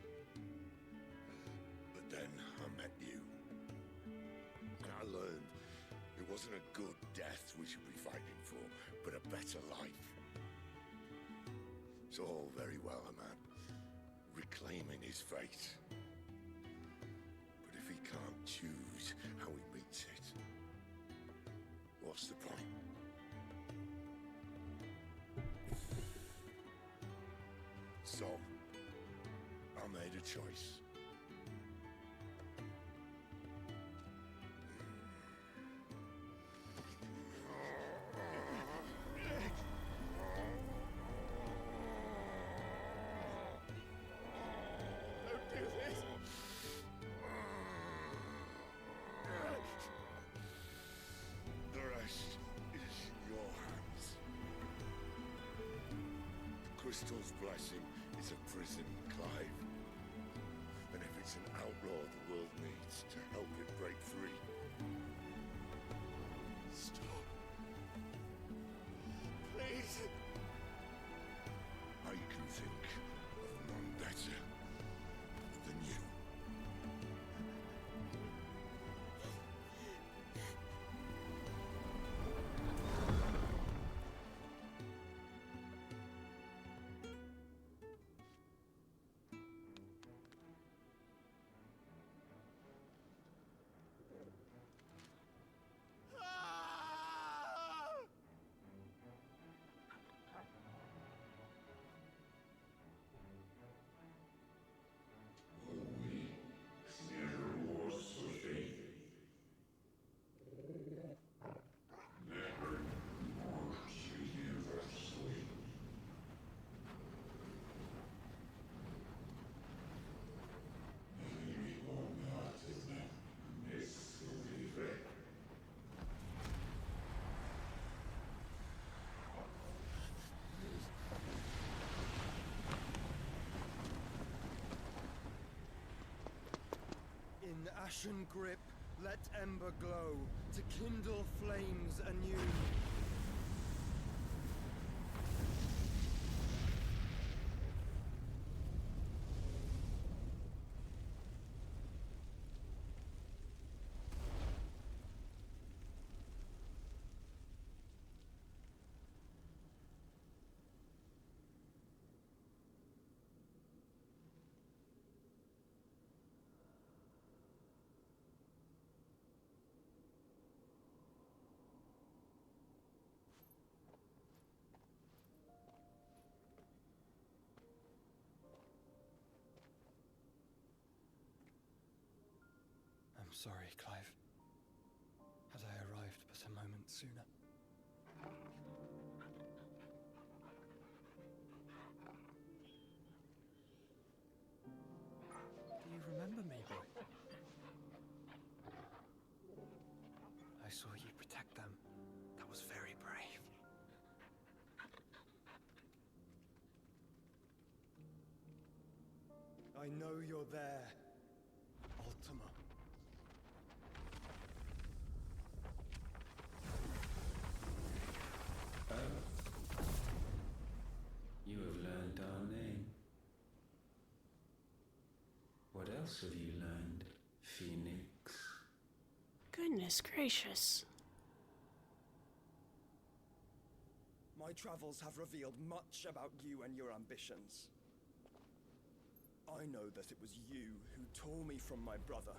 But then I met you. And I learned it wasn't a good death we should be fighting for, but a better life. It's all very well, a man reclaiming his fate. But if he can't choose how he meets it, what's the point? So, I made a choice. The rest is in your hands. The crystal's blessing is a prison, Clive. And if it's an outlaw the world needs to help it break free. Stop. Please. I can think of none better than you. In ashen grip, let ember glow, to kindle flames anew. I'm sorry, Clive. Had I arrived but a moment sooner. Do you remember me, boy? I saw you protect them. That was very brave. I know you're there, Ultima. You have learned our name. What else have you learned, Phoenix? Goodness gracious. My travels have revealed much about you and your ambitions. I know that it was you who tore me from my brother.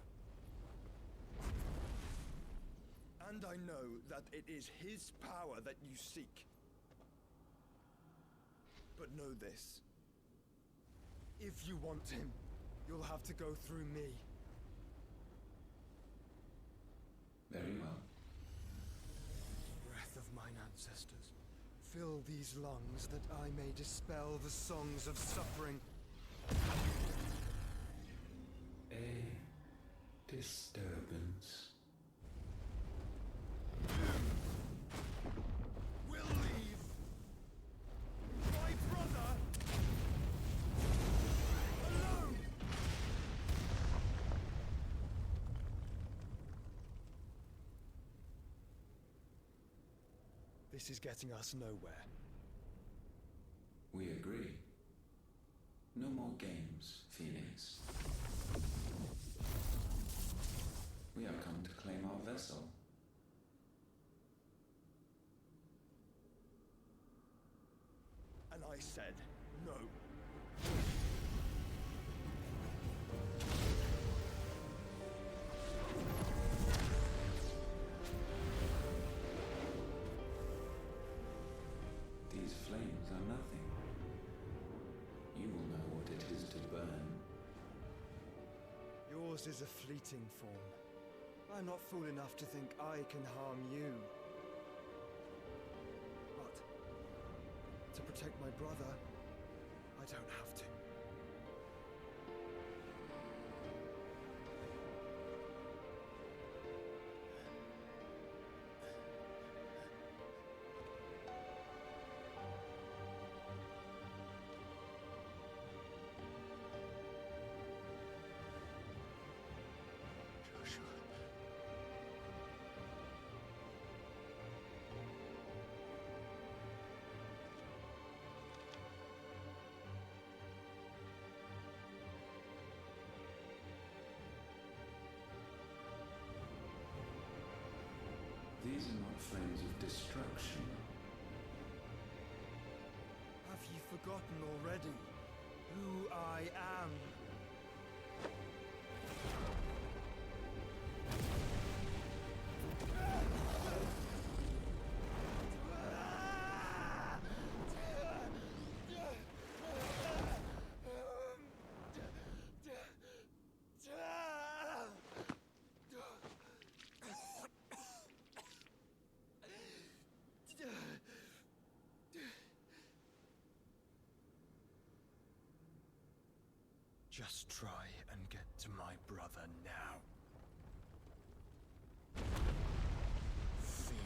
And I know that it is his power that you seek. But know this. If you want him, you'll have to go through me. Very well. Breath of mine ancestors, fill these lungs that I may dispel the songs of suffering. A disturbance. We'll leave. My brother alone. This is getting us nowhere. No more games, Phoenix. We have come to claim our vessel. And I said no. These flames are nothing. You will know what it is to burn. Yours is a fleeting form. I'm not fool enough to think I can harm you. But to protect my brother, I don't have to. Joshua. These are not flames of destruction. Have you forgotten already who I am? Just try and get to my brother now. Fiend.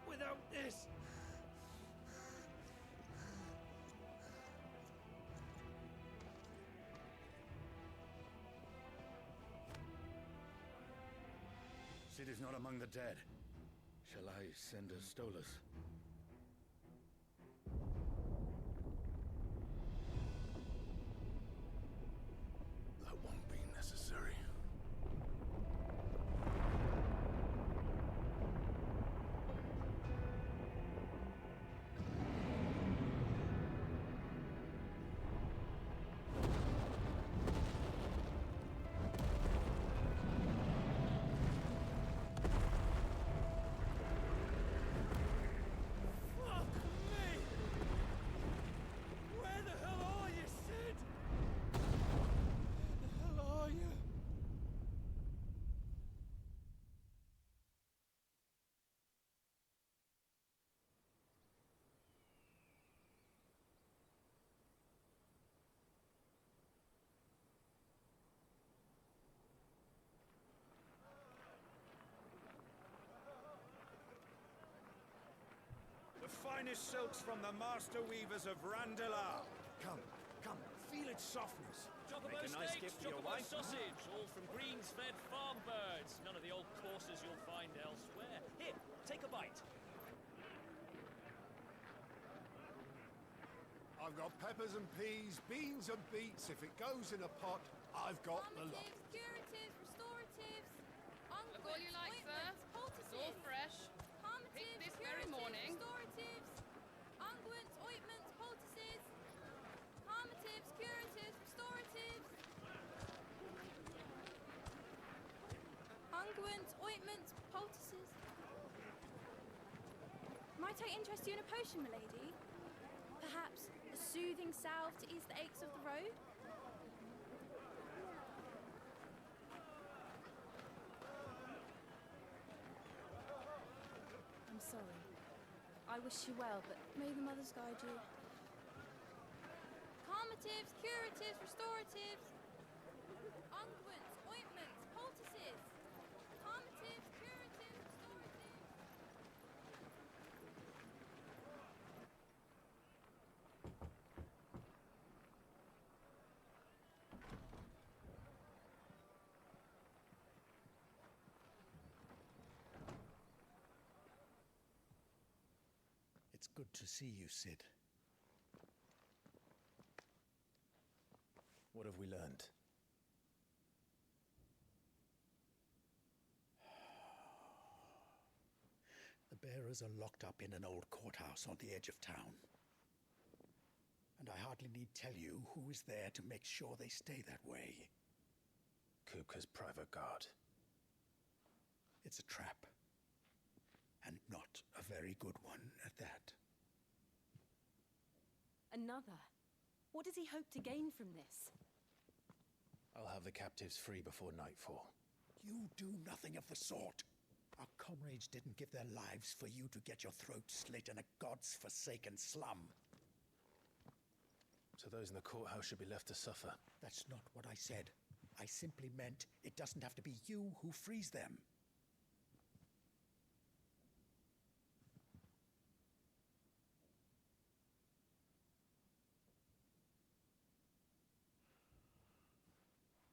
Without this! Sid is not among the dead. Shall I send a Stolas? That won't be necessary. finest silks from the master weavers of Randalar. Come, feel its softness. Chocobo Make a nice steaks, gift for your chocobo wife. sausage, all from greens-fed farm birds. None of the old courses you'll find elsewhere. Here, take a bite. I've got peppers and peas, beans and beets. If it goes in a pot, I've got the lot. Curatives, restoratives, Look all you like, sir. It's all fresh. Picked this very morning. restoratives, unguents, ointments, poultices, calmatives, curatives, restoratives, unguents, ointments, poultices. Might I interest you in a potion, milady? Perhaps a soothing salve to ease the aches of the road? I'm sorry. I wish you well, but may the mothers guide you. Calmatives, curatives, restoratives, unguents, ointments, poultices. Calmatives, curatives, restoratives. It's good to see you, Sid. What have we learned? The bearers are locked up in an old courthouse on the edge of town. And I hardly need tell you who is there to make sure they stay that way. Kupka's private guard. It's a trap. And not a very good one at that. Another? What does he hope to gain from this? I'll have the captives free before nightfall. You do nothing of the sort. Our comrades didn't give their lives for you to get your throat slit in a god's forsaken slum. So those in the courthouse should be left to suffer. That's not what I said. I simply meant it doesn't have to be you who frees them.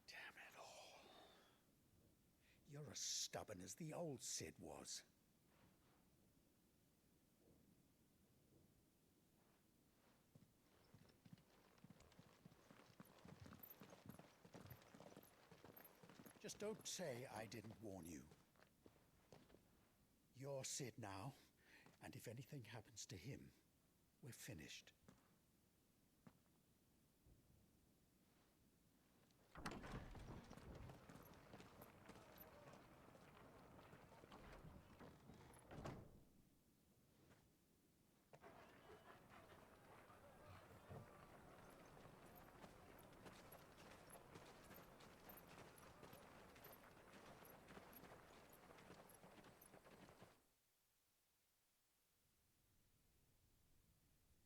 Damn it all. You're as stubborn as the old Sid was. Just don't say I didn't warn you. You're Sid now, and if anything happens to him, we're finished.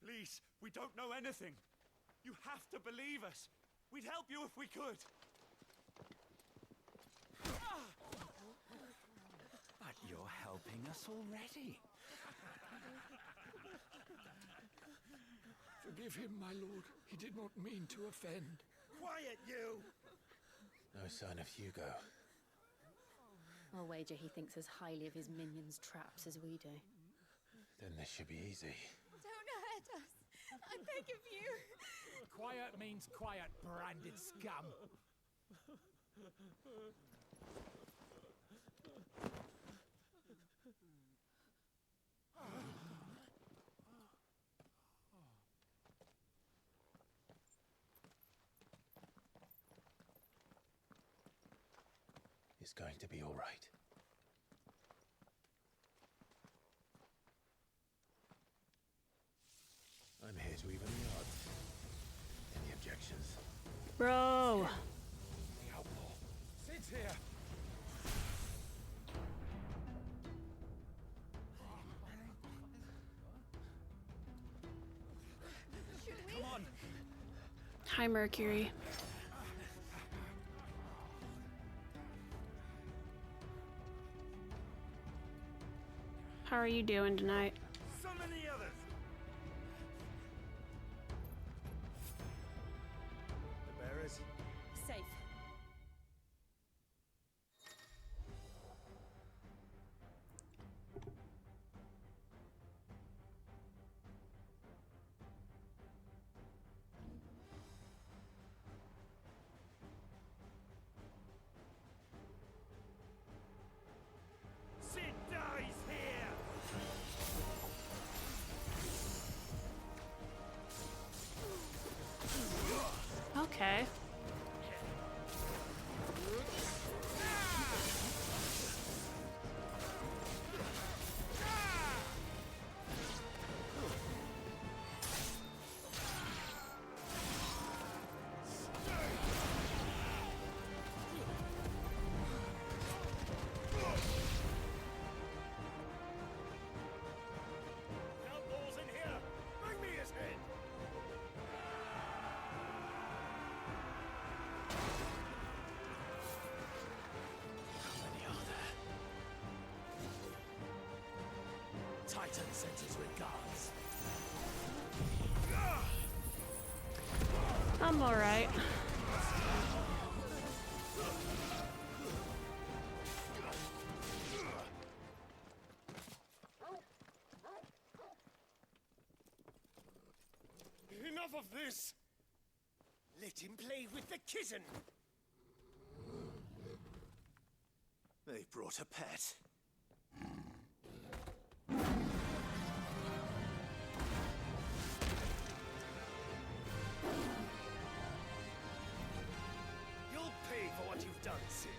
Please, we don't know anything. You have to believe us. We'd help you if we could. But you're helping us already. Forgive him, my lord. He did not mean to offend. Quiet, you! No sign of Hugo. I'll wager he thinks as highly of his minions' traps as we do. Then this should be easy. Don't hurt us. I beg of you. Quiet means quiet, branded scum. It's going to be all right. I'm here to even the odds. Any objections? Bro! The outlaw. Sid's here. Come on. Hi, Mercury. How are you doing tonight? So many others. Captain sends his regards. I'm alright. Enough of this! Let him play with the kitten! They brought a pet. You'll pay for what you've done, Sid.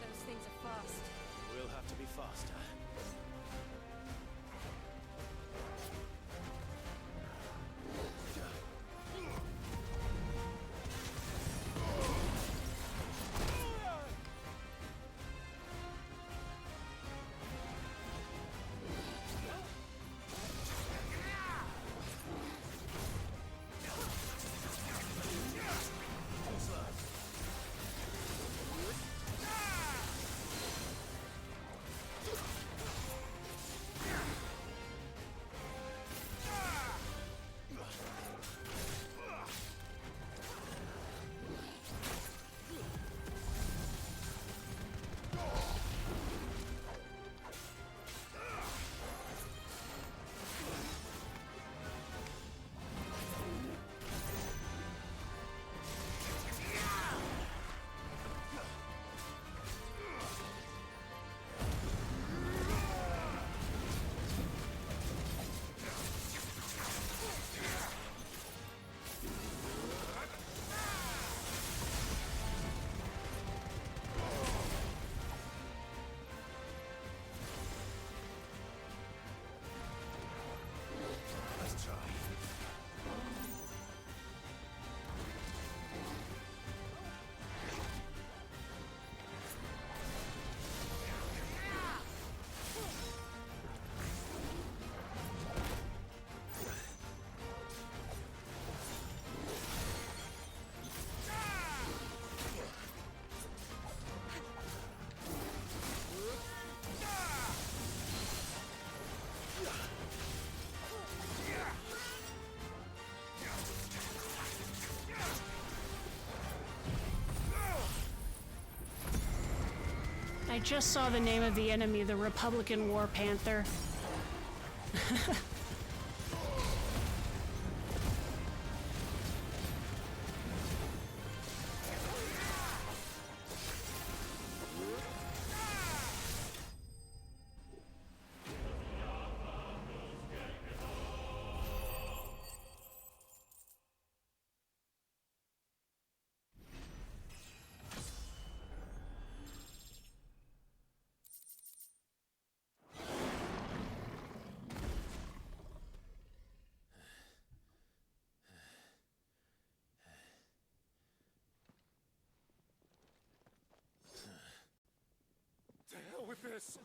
Those things are fast. We'll have to be faster. I just saw the name of the enemy, the Republican War Panther. To hell with this!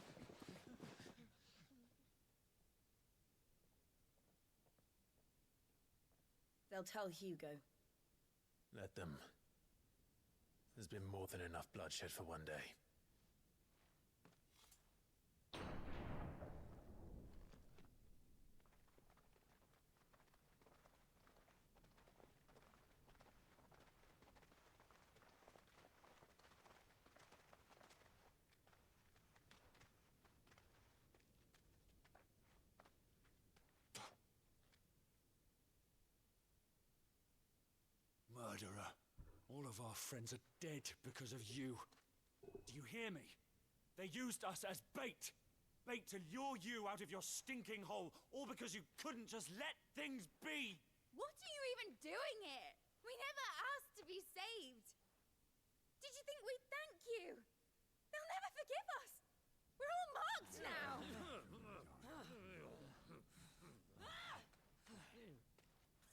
They'll tell Hugo. Let them. There's been more than enough bloodshed for one day. Murderer. All of our friends are dead because of you. Do you hear me? They used us as bait. Bait to lure you out of your stinking hole, all because you couldn't just let things be. What are you even doing here? We never asked to be saved. Did you think we'd thank you? They'll never forgive us. We're all marked now.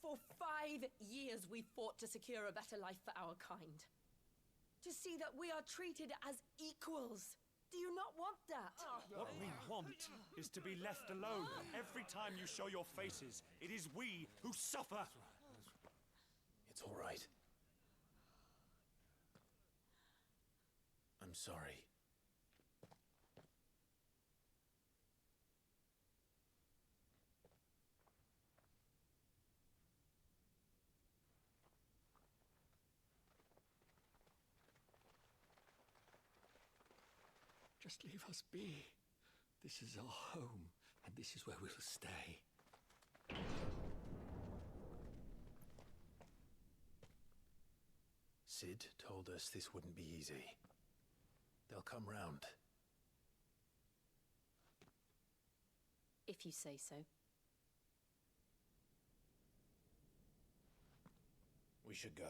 For 5 years we fought to secure a better life for our kind. To see that we are treated as equals. Do you not want that? What we want is to be left alone. Every time you show your faces, it is we who suffer. It's all right. I'm sorry. Just leave us be. This is our home, and this is where we'll stay. Sid told us this wouldn't be easy. They'll come round. If you say so. We should go.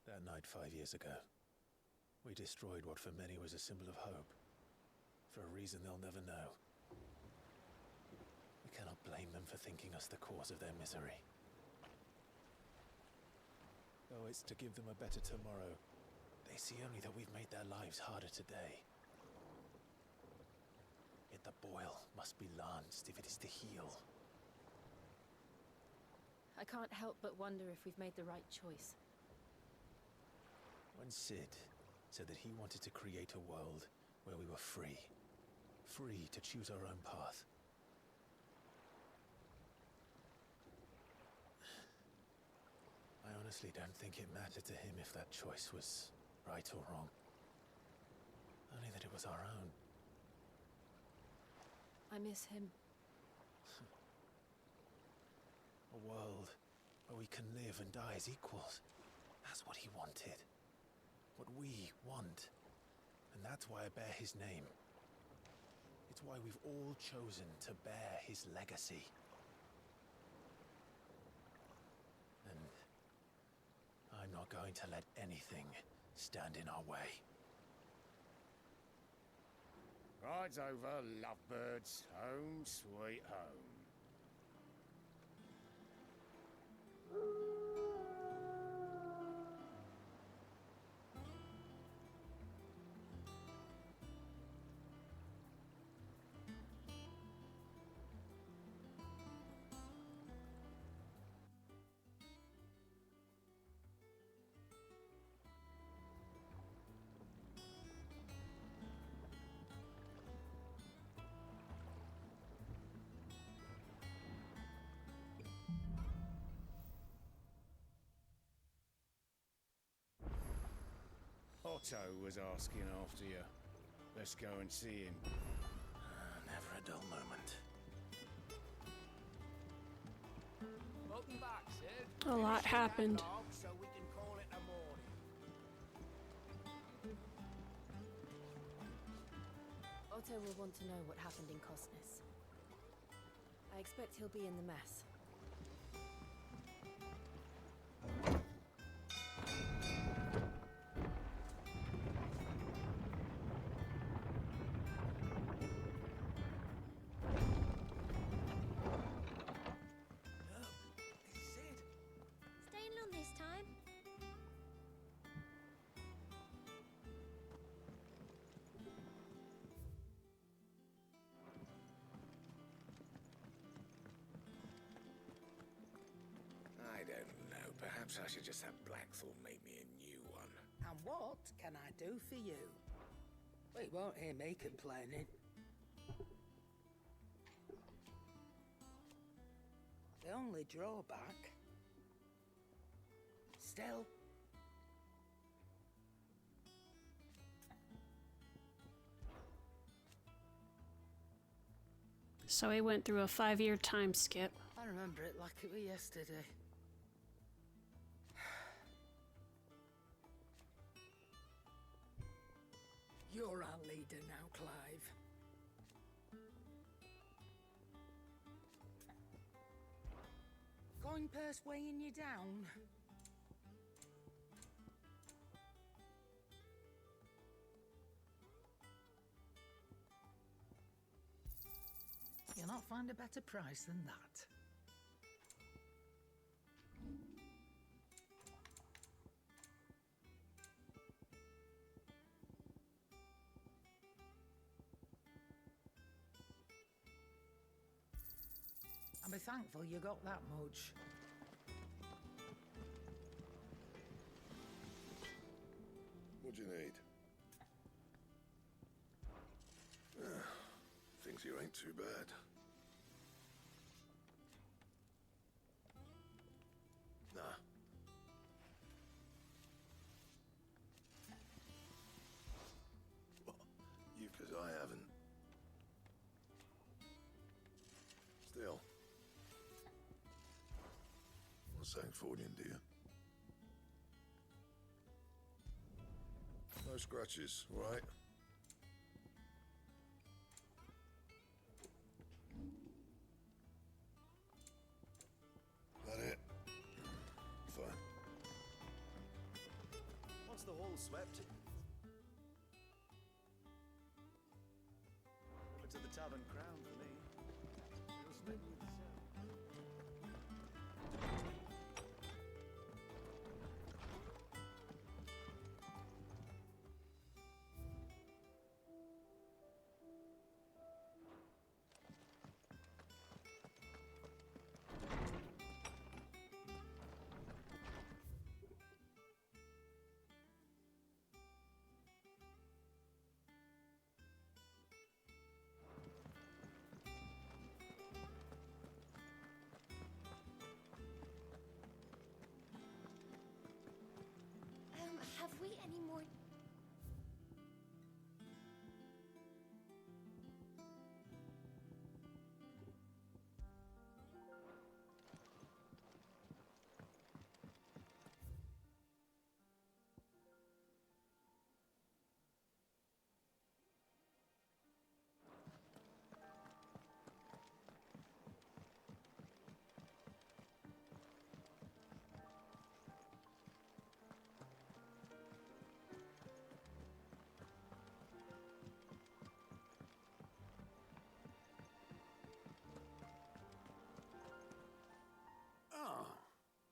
That night 5 years ago, we destroyed what for many was a symbol of hope. For a reason they'll never know. We cannot blame them for thinking us the cause of their misery. Though it's to give them a better tomorrow, they see only that we've made their lives harder today. Yet the boil must be lanced if it is to heal. I can't help but wonder if we've made the right choice. When Sid said that he wanted to create a world where we were free. Free to choose our own path. I honestly don't think it mattered to him if that choice was right or wrong. Only that it was our own. I miss him. A world where we can live and die as equals. That's what he wanted. What we want. And that's why I bear his name. It's why we've all chosen to bear his legacy. And I'm not going to let anything stand in our way. Ride's over, lovebirds. Home sweet home. Otto was asking after you. Let's go and see him. Never a dull moment. Welcome back, Sid. A lot happened. So we can call it a morning. Otto will want to know what happened in Cosnes. I expect he'll be in the mess. Staying long this time? I don't know. Perhaps I should just have Blackthorn make me a new one. And what can I do for you? Well, you won't hear me complaining. The only drawback... Still... So he went through a 5-year time skip. I remember it like it was yesterday. You're our leader now, Clive. Going purse weighing you down? find a better price than that. I'll be thankful you got that much. What do you need? Thinks you ain't too bad. Nah. Well, you, 'cause I haven't. Still. Not saying forwarding, do you? No scratches, right? That it? Fine. Once the hall's swept, over to the Tavern Crown for me. It'll spend you the same. Have we any more?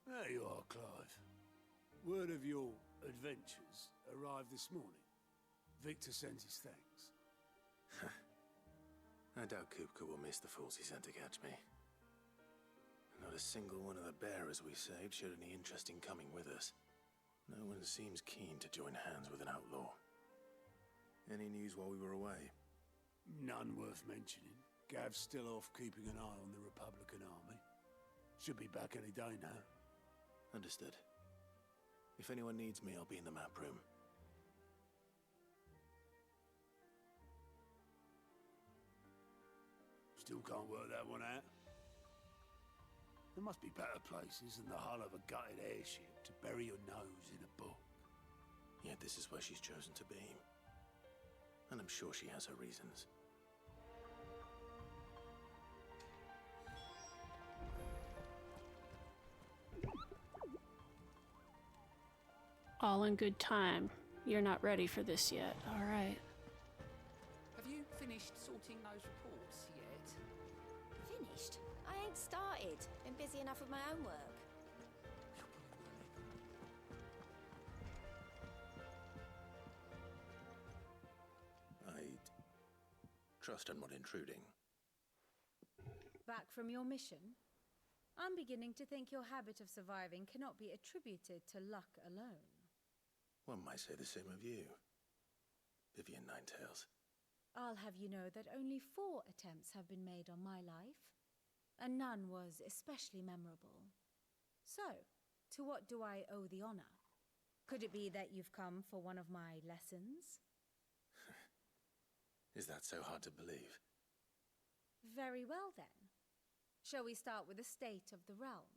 There you are, Clive. Word of your adventures arrived this morning. Victor sends his thanks. I doubt Kupka will miss the fools he sent to catch me. Not a single one of the bearers we saved showed any interest in coming with us. No one seems keen to join hands with an outlaw. Any news while we were away? None worth mentioning. Gav's still off keeping an eye on the Republican army. Should be back any day now. Understood. If anyone needs me, I'll be in the map room. Still can't work that one out. There must be better places than the hull of a gutted airship to bury your nose in a book. Yet this is where she's chosen to be. And I'm sure she has her reasons. All in good time. You're not ready for this yet. All right. Have you finished sorting those reports yet? Finished? I ain't started. Been busy enough with my own work. I'd trust I'm not intruding. Back from your mission? I'm beginning to think your habit of surviving cannot be attributed to luck alone. One might say the same of you, Vivian Ninetails. I'll have you know that only 4 attempts have been made on my life, and none was especially memorable. So, to what do I owe the honor? Could it be that you've come for one of my lessons? Is that so hard to believe? Very well then. Shall we start with the state of the realm?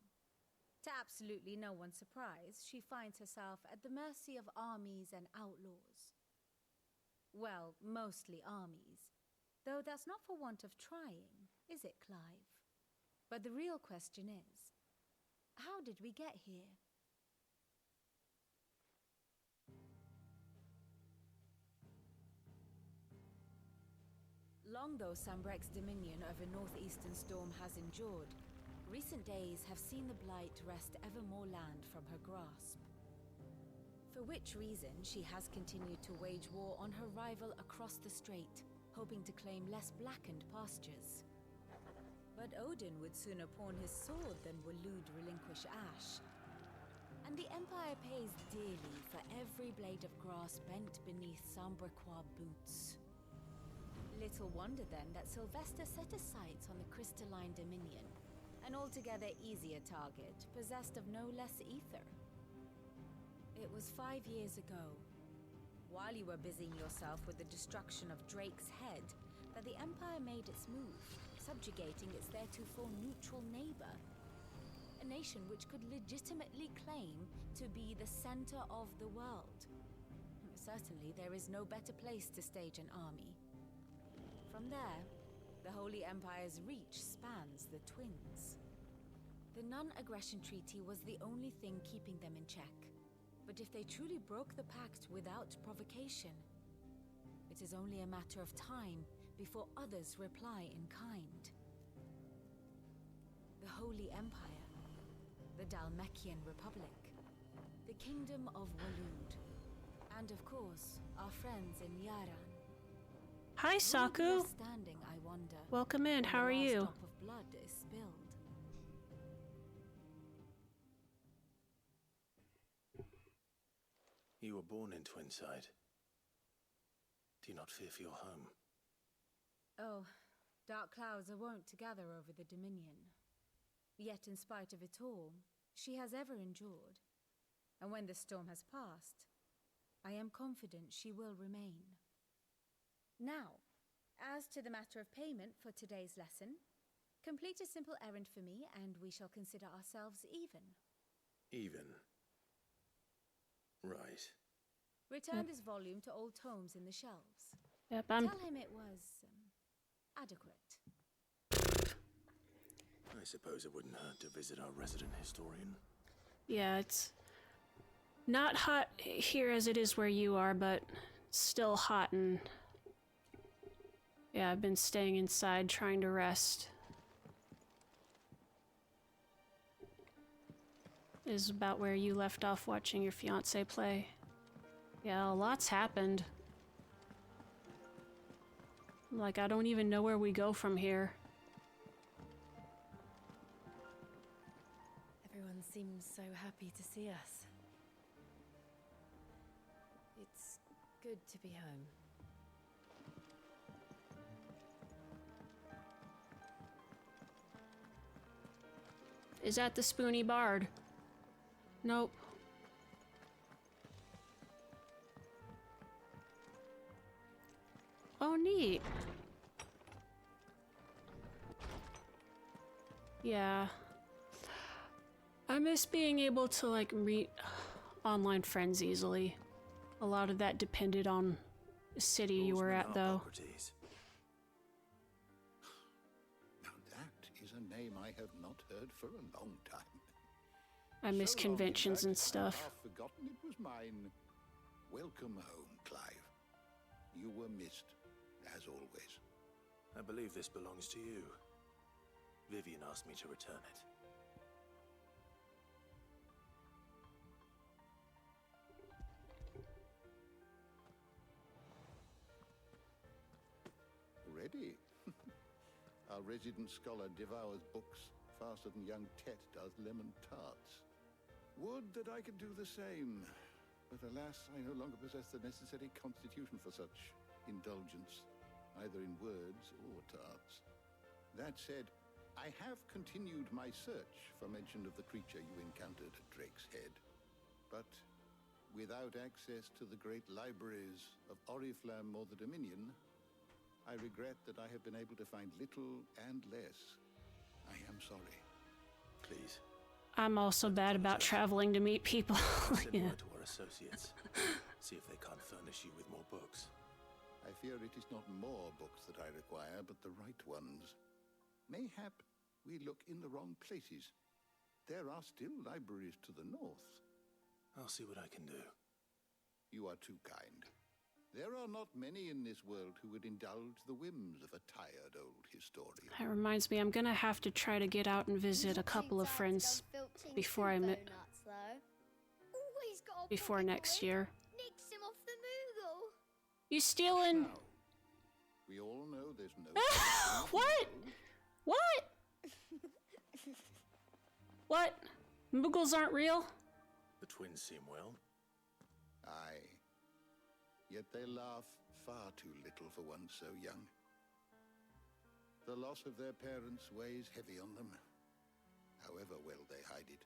To absolutely no one's surprise, she finds herself at the mercy of armies and outlaws. Well, mostly armies. Though that's not for want of trying, is it, Clive? But the real question is, how did we get here? Long though Sambrek's dominion over northeastern Storm has endured, recent days have seen the Blight wrest ever more land from her grasp. For which reason, she has continued to wage war on her rival across the strait, hoping to claim less blackened pastures. But Odin would sooner pawn his sword than Waloed relinquish Ash. And the Empire pays dearly for every blade of grass bent beneath Sambrequois boots. Little wonder then that Sylvester set his sights on the Crystalline Dominion, an altogether easier target, possessed of no less ether. It was 5 years ago, while you were busying yourself with the destruction of Drake's head, that the Empire made its move, subjugating its theretofore neutral neighbor. A nation which could legitimately claim to be the center of the world. Certainly, there is no better place to stage an army. From there, the Holy Empire's reach spans the Twins. The non-aggression treaty was the only thing keeping them in check. But if they truly broke the pact without provocation, it is only a matter of time before others reply in kind. The Holy Empire, the Dhalmekian Republic, the Kingdom of Waloed, and of course, our friends in Yaran. Hi, Saku. Standing, I wonder, welcome in. How are you? Drop of blood is spilled. You were born in Twinside. Do you not fear for your home? Oh, dark clouds are wont to gather over the Dominion. Yet in spite of it all, she has ever endured. And when the storm has passed, I am confident she will remain. Now, as to the matter of payment for today's lesson, complete a simple errand for me and we shall consider ourselves even. Even? Right. Return this volume to old tomes in the shelves. Yep, Tell him it was adequate. I suppose it wouldn't hurt to visit our resident historian. Yeah, it's not hot here as it is where you are, but still hot, and yeah, I've been staying inside trying to rest. Is about where you left off watching your fiancé play. Yeah, a lot's happened. Like, I don't even know where we go from here. Everyone seems so happy to see us. It's good to be home. Is that the Spoony Bard? Nope. Oh, neat. Yeah. I miss being able to, like, meet online friends easily. A lot of that depended on the city you were at, though. Now that is a name I have not heard for a long time. I miss So long, conventions in and fact, stuff. I've half forgotten it was mine. Welcome home, Clive. You were missed, as always. I believe this belongs to you. Vivian asked me to return it. Ready? Our resident scholar devours books faster than young Tet does lemon tarts. Would that I could do the same. But alas, I no longer possess the necessary constitution for such indulgence, either in words or tarts. That said, I have continued my search for mention of the creature you encountered at Drake's Head. But without access to the great libraries of Oriflamme or the Dominion, I regret that I have been able to find little and less. I am sorry. Please. I'm also bad about traveling to meet people. Send Yeah. word to our associates. See if they can't furnish you with more books. I fear it is not more books that I require, but the right ones. Mayhap we look in the wrong places. There are still libraries to the north. I'll see what I can do. You are too kind. There are not many in this world who would indulge the whims of a tired old historian. That reminds me, I'm gonna have to try to get out and visit a couple of friends before before next year. Nicks him off the Moogle. You stealing? We all know there's no... What? What? What? Moogles aren't real? The twins seem well. Aye. Yet they laugh far too little for one so young. The loss of their parents weighs heavy on them, however well they hide it.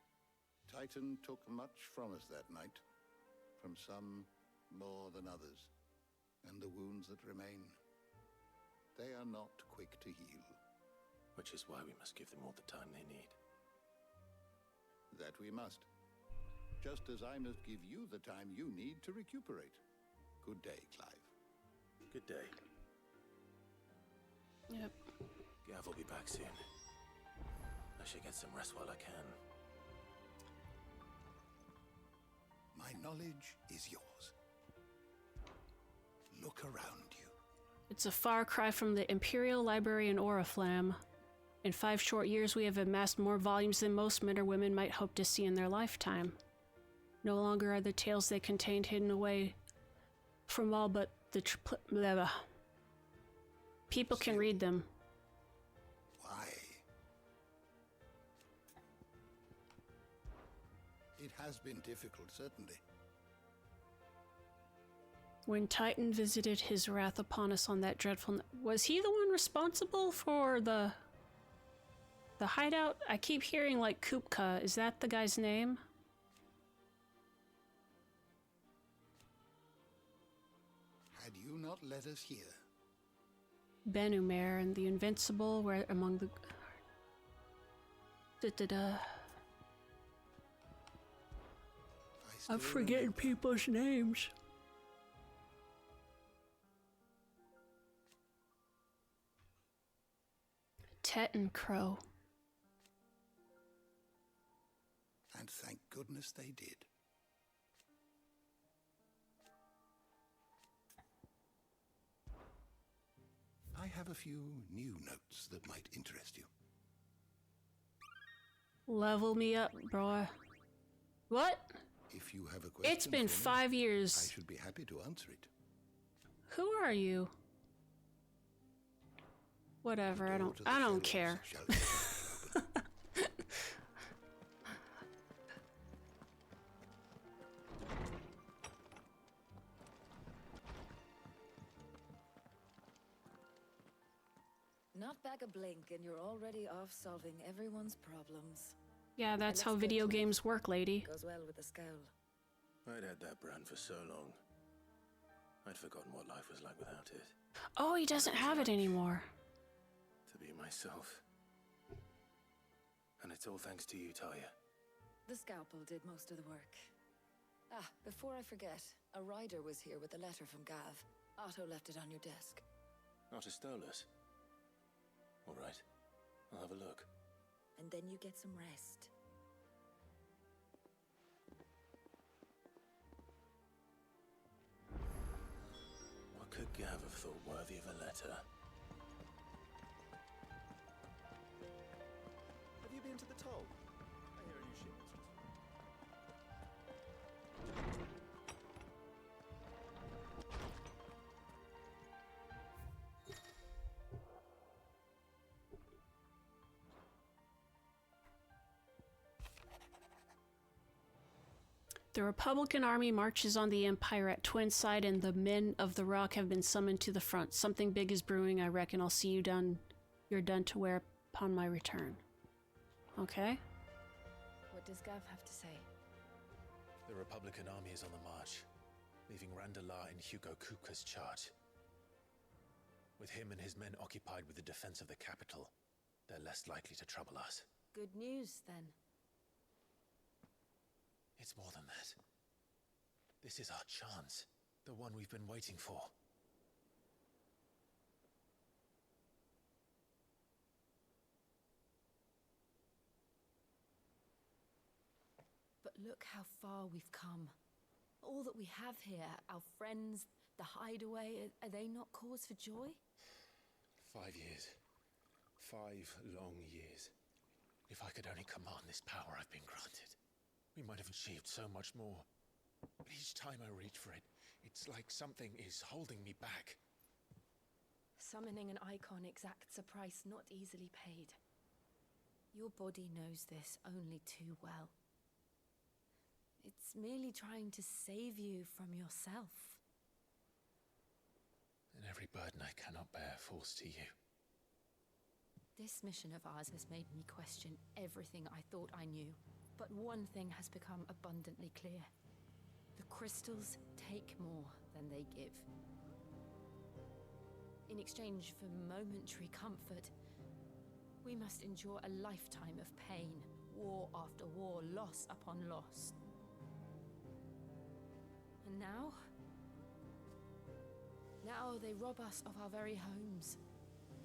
Titan took much from us that night, from some more than others, and the wounds that remain, they are not quick to heal. Which is why we must give them all the time they need. That we must. Just as I must give you the time you need to recuperate. Good day, Clive. Good day. Yep. Gav will be back soon. I should get some rest while I can. My knowledge is yours. Look around you. It's a far cry from the Imperial Library in Oriflamme. In 5 short years, we have amassed more volumes than most men or women might hope to see in their lifetime. No longer are the tales they contained hidden away from all but the people can read them. Why? It has been difficult, certainly. When Titan visited his wrath upon us on that dreadful was he the one responsible for the hideout? I keep hearing like Kupka. Is that the guy's name? Had you not led us here, Benumer and the Invincible were among the... I'm forgetting people's names. Tet and Crow. and thank goodness they did. I have a few new notes that might interest you. Level me up, bro. What? If you have a question, it's been for me, 5 years. I should be happy to answer it. Who are you? Whatever, I don't care. Not back a blink and you're already off solving everyone's problems. Yeah, that's how video games work, lady. Goes well with the scowl. I'd had that brand for so long. I'd forgotten what life was like without it. Oh, he doesn't have it anymore. To be myself. And it's all thanks to you, Talia. The scalpel did most of the work. Ah, before I forget, a rider was here with a letter from Gav. Otto left it on your desk. Not a stolus. All right, I'll have a look. And then you get some rest. What could Gav have thought worthy of a letter? Have you been to the toll? I hear a new shipment's The Republican Army marches on the Empire at Twinside, and the men of the Rock have been summoned to the front. Something big is brewing. I reckon I'll see you done. You're done to wear upon my return. Okay. What does Gav have to say? The Republican army is on the march, leaving Randalar in Hugo Kupka's charge. With him and his men occupied with the defense of the capital, they're less likely to trouble us. Good news, then. It's more than that. This is our chance, the one we've been waiting for. But look how far we've come. All that we have here, our friends, the hideaway, are they not cause for joy? 5 years. 5 long years. If I could only command this power I've been granted, we might have achieved so much more. But each time I reach for it, it's like something is holding me back. Summoning an icon exacts a price not easily paid. Your body knows this only too well. It's merely trying to save you from yourself. And every burden I cannot bear falls to you. This mission of ours has made me question everything I thought I knew. But one thing has become abundantly clear. The crystals take more than they give. In exchange for momentary comfort, we must endure a lifetime of pain, war after war, loss upon loss. And now they rob us of our very homes,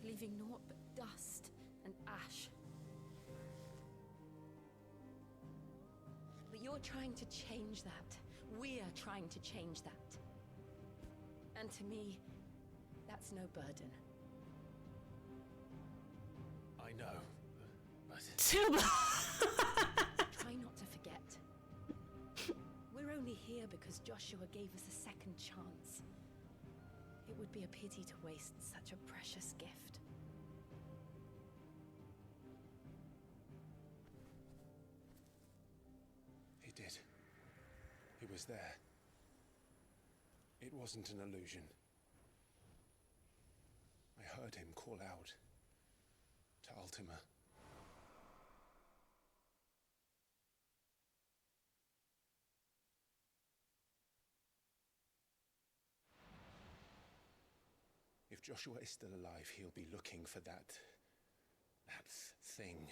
leaving naught but dust and ash. But you're trying to change that. We are trying to change that. And to me, that's no burden. I know, but... Try not to forget. We're only here because Joshua gave us a second chance. It would be a pity to waste such a precious gift. He did. He was there. It wasn't an illusion. I heard him call out to Ultima. If Joshua is still alive, he'll be looking for that thing.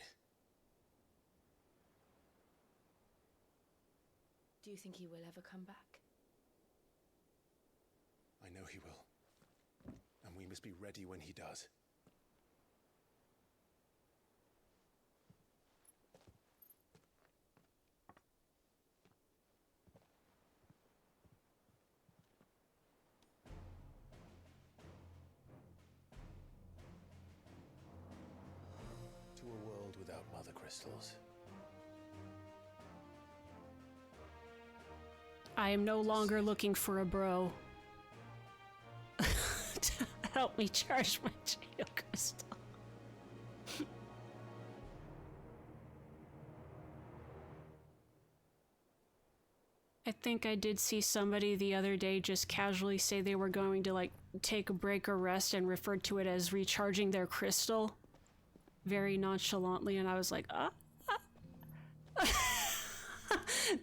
Do you think he will ever come back? I know he will. And we must be ready when he does. To a world without mother crystals. I am no longer looking for a bro to help me charge my jail crystal. I think I did see somebody the other day just casually say they were going to like take a break or rest and referred to it as recharging their crystal very nonchalantly, and I was like, ah.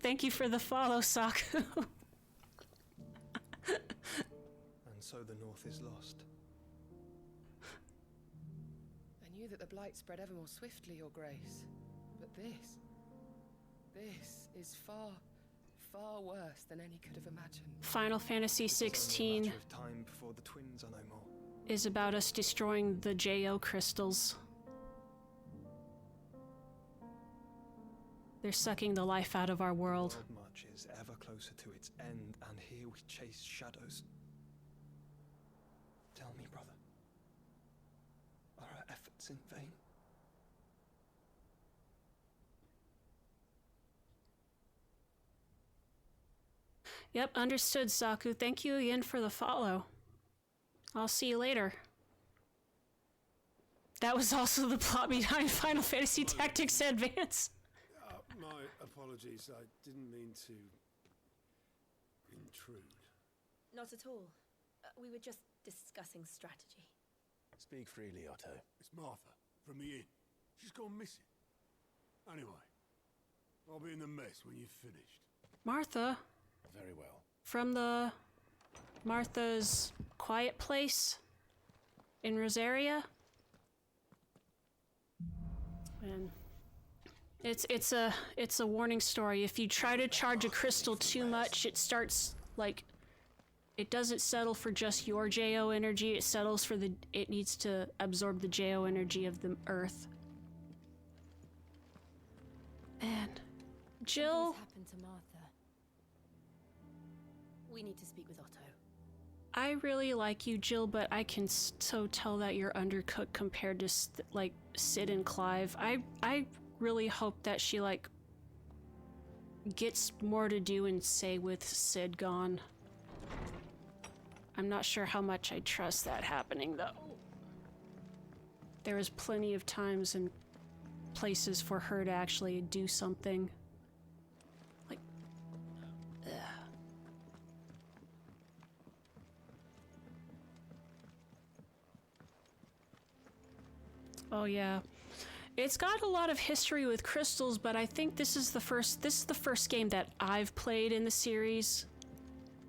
Thank you for the follow, Saku. And so the North is lost. I knew that the Blight spread ever more swiftly, Your Grace. But this is far, far worse than any could have imagined. Final Fantasy 16 It's only a matter of time before the twins are no more. is about us destroying the JO crystals. They're sucking the life out of our world. World March is ever closer to its end, and here we chase shadows. Tell me, brother, are our efforts in vain? Yep, understood, Saku. Thank you again for the follow. I'll see you later. That was also the plot behind Final Fantasy Tactics Advance. My apologies. I didn't mean to intrude. Not at all. We were just discussing strategy. Speak freely, Otto. It's Martha from the inn. She's gone missing. Anyway, I'll be in the mess when you've finished. Martha? Very well. From the Martha's Quiet Place in Rosaria? And it's a warning story. If you try to charge a crystal too much, it starts like it doesn't settle for just your JO energy. It settles for it needs to absorb the JO energy of the earth. And Jill, What happened to Martha? We need to speak with Otto. I really like you, Jill, but I can so tell that you're undercooked compared to like Sid and Clive. I really hope that she like gets more to do and say with Sid gone. I'm not sure how much I trust that happening though. There was plenty of times and places for her to actually do something. Like, ugh. Oh yeah. It's got a lot of history with crystals, but I think this is the first game that I've played in the series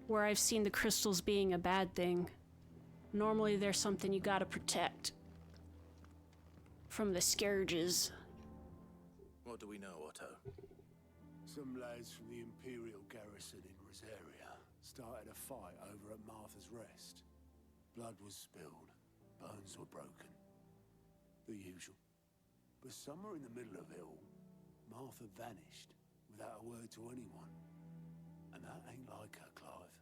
where I've seen the crystals being a bad thing. Normally there's something you gotta protect from the scourges. What do we know, Otto? Some lads from the Imperial garrison in Rosaria started a fight over at Martha's Rest. Blood was spilled, bones were broken. The usual. But somewhere in the middle of it all, Martha vanished without a word to anyone. And that ain't like her, Clive.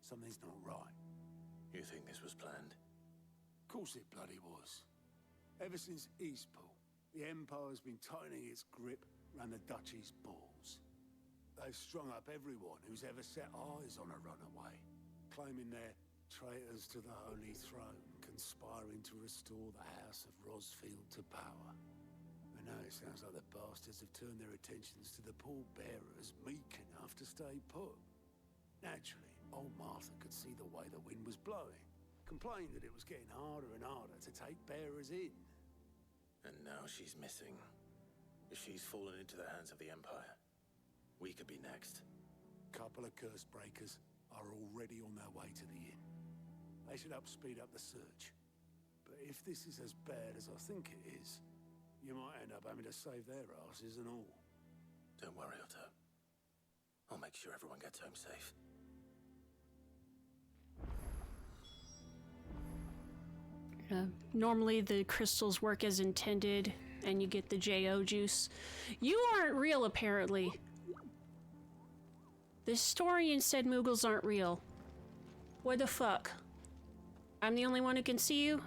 Something's not right. You think this was planned? Of course it bloody was. Ever since Eastpool, the Empire's been tightening its grip around the Duchy's balls. They've strung up everyone who's ever set eyes on a runaway, claiming they're traitors to the Holy Throne, conspiring to restore the House of Rosfield to power. And now it sounds like the bastards have turned their attentions to the pallbearers meek enough to stay put. Naturally, old Martha could see the way the wind was blowing, complained that it was getting harder and harder to take bearers in. And now she's missing. She's fallen into the hands of the Empire. We could be next. Couple of curse breakers are already on their way to the inn. They should speed up the search. But if this is as bad as I think it is, you might end up having to save their asses and all. Don't worry, Otto. I'll make sure everyone gets home safe. Normally the crystals work as intended and you get the JO juice. You aren't real, apparently. The historian said Moogles aren't real. What the fuck? I'm the only one who can see you?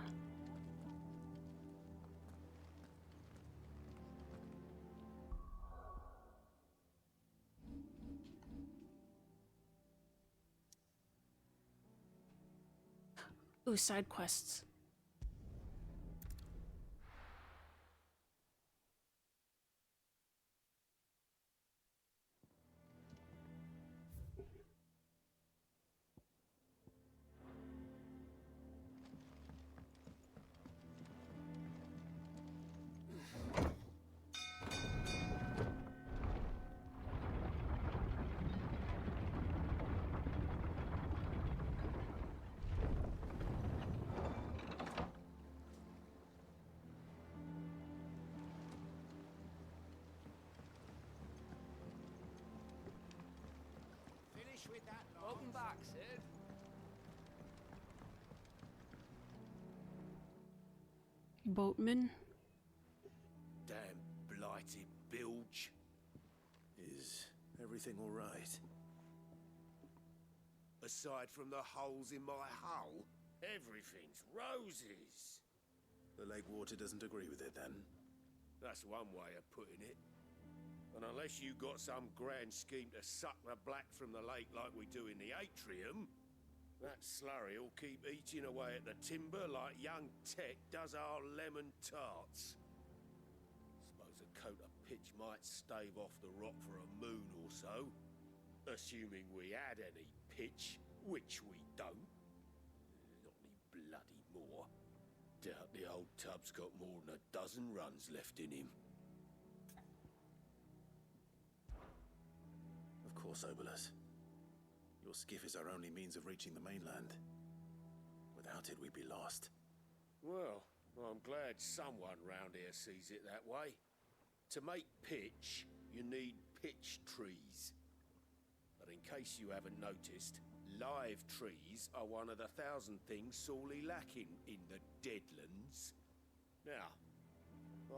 Ooh, side quests. Welcome back, Sid. Boatman? Damn blighted bilge. Is everything all right? Aside from the holes in my hull, everything's roses. The lake water doesn't agree with it, then? That's one way of putting it. And unless you got some grand scheme to suck the black from the lake like we do in the atrium, that slurry'll keep eating away at the timber like young Tech does our lemon tarts. Suppose a coat of pitch might stave off the rot for a moon or so, assuming we had any pitch, which we don't. Not any bloody more. Doubt the old tub's got more than a dozen runs left in him. Of course, Obolus. Your skiff is our only means of reaching the mainland. Without it, we'd be lost. Well, I'm glad someone round here sees it that way. To make pitch, you need pitch trees. But in case you haven't noticed, live trees are one of the 1,000 things sorely lacking in the Deadlands. Now,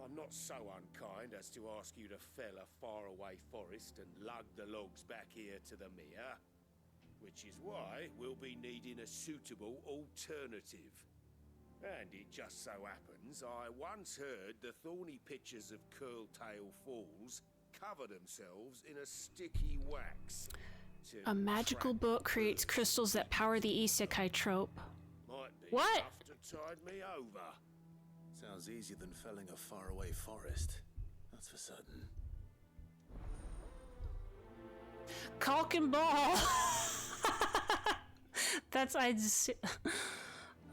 I'm not so unkind as to ask you to fell a faraway forest and lug the logs back here to the mere. which is why we'll be needing a suitable alternative. And it just so happens I once heard the thorny pitchers of Curltail Falls cover themselves in a sticky wax. A magical book creates crystals that power the isekai trope. Might be What? enough to tide me over. Sounds easier than felling a faraway forest. That's for certain. Cock and ball. That's I just.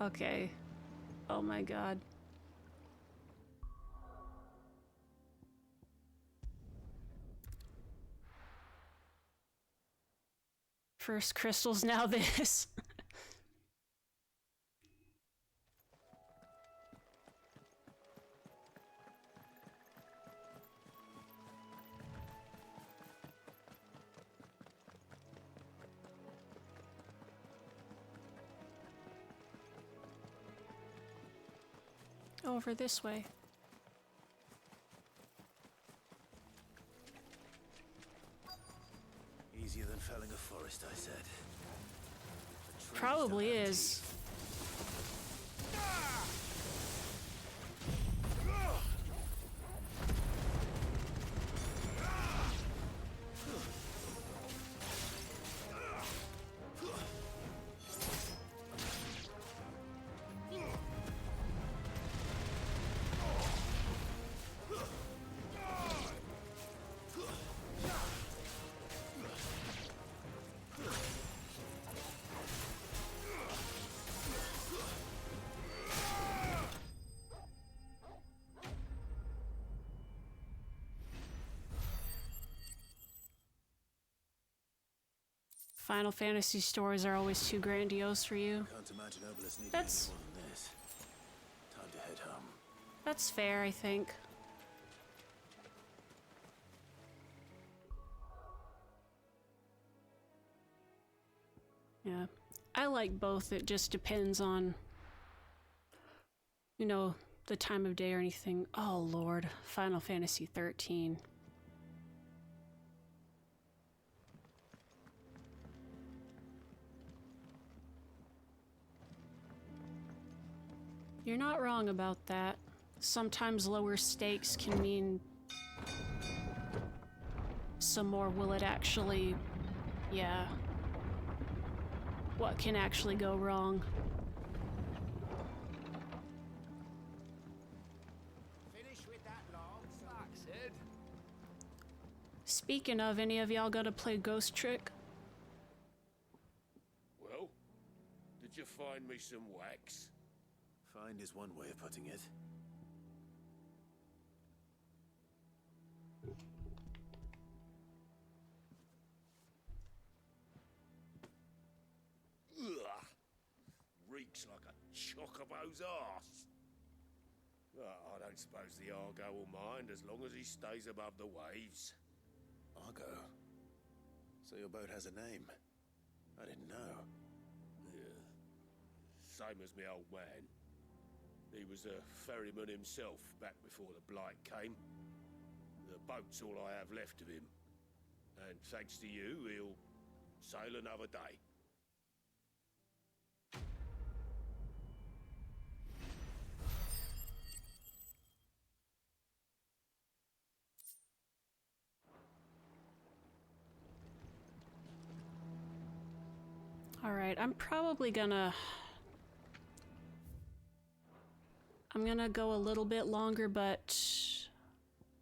Okay. Oh my god. First crystals, now this. Over this way. Easier than felling a forest, I said. The trees Probably don't have is. teeth. Final Fantasy stories are always too grandiose for you. Can't imagine Obelisk needing That's- any more than this. Time to head home. That's fair, I think. Yeah. I like both. It just depends on, you know, the time of day or anything. Oh, Lord. Final Fantasy 13. You're not wrong about that. Sometimes lower stakes can mean some more will it actually... Yeah. What can actually go wrong? Finish with that long slack, Sid. Speaking of, any of y'all gotta play Ghost Trick? Well, did you find me some wax? Find is one way of putting it. Ugh. Reeks like a chocobo's arse. I don't suppose the Argo will mind as long as he stays above the waves. Argo? So your boat has a name? I didn't know. Yeah. Same as me old man. He was a ferryman himself back before the Blight came. The boat's all I have left of him. And thanks to you, he'll sail another day. Alright, I'm probably gonna... I'm gonna go a little bit longer, but...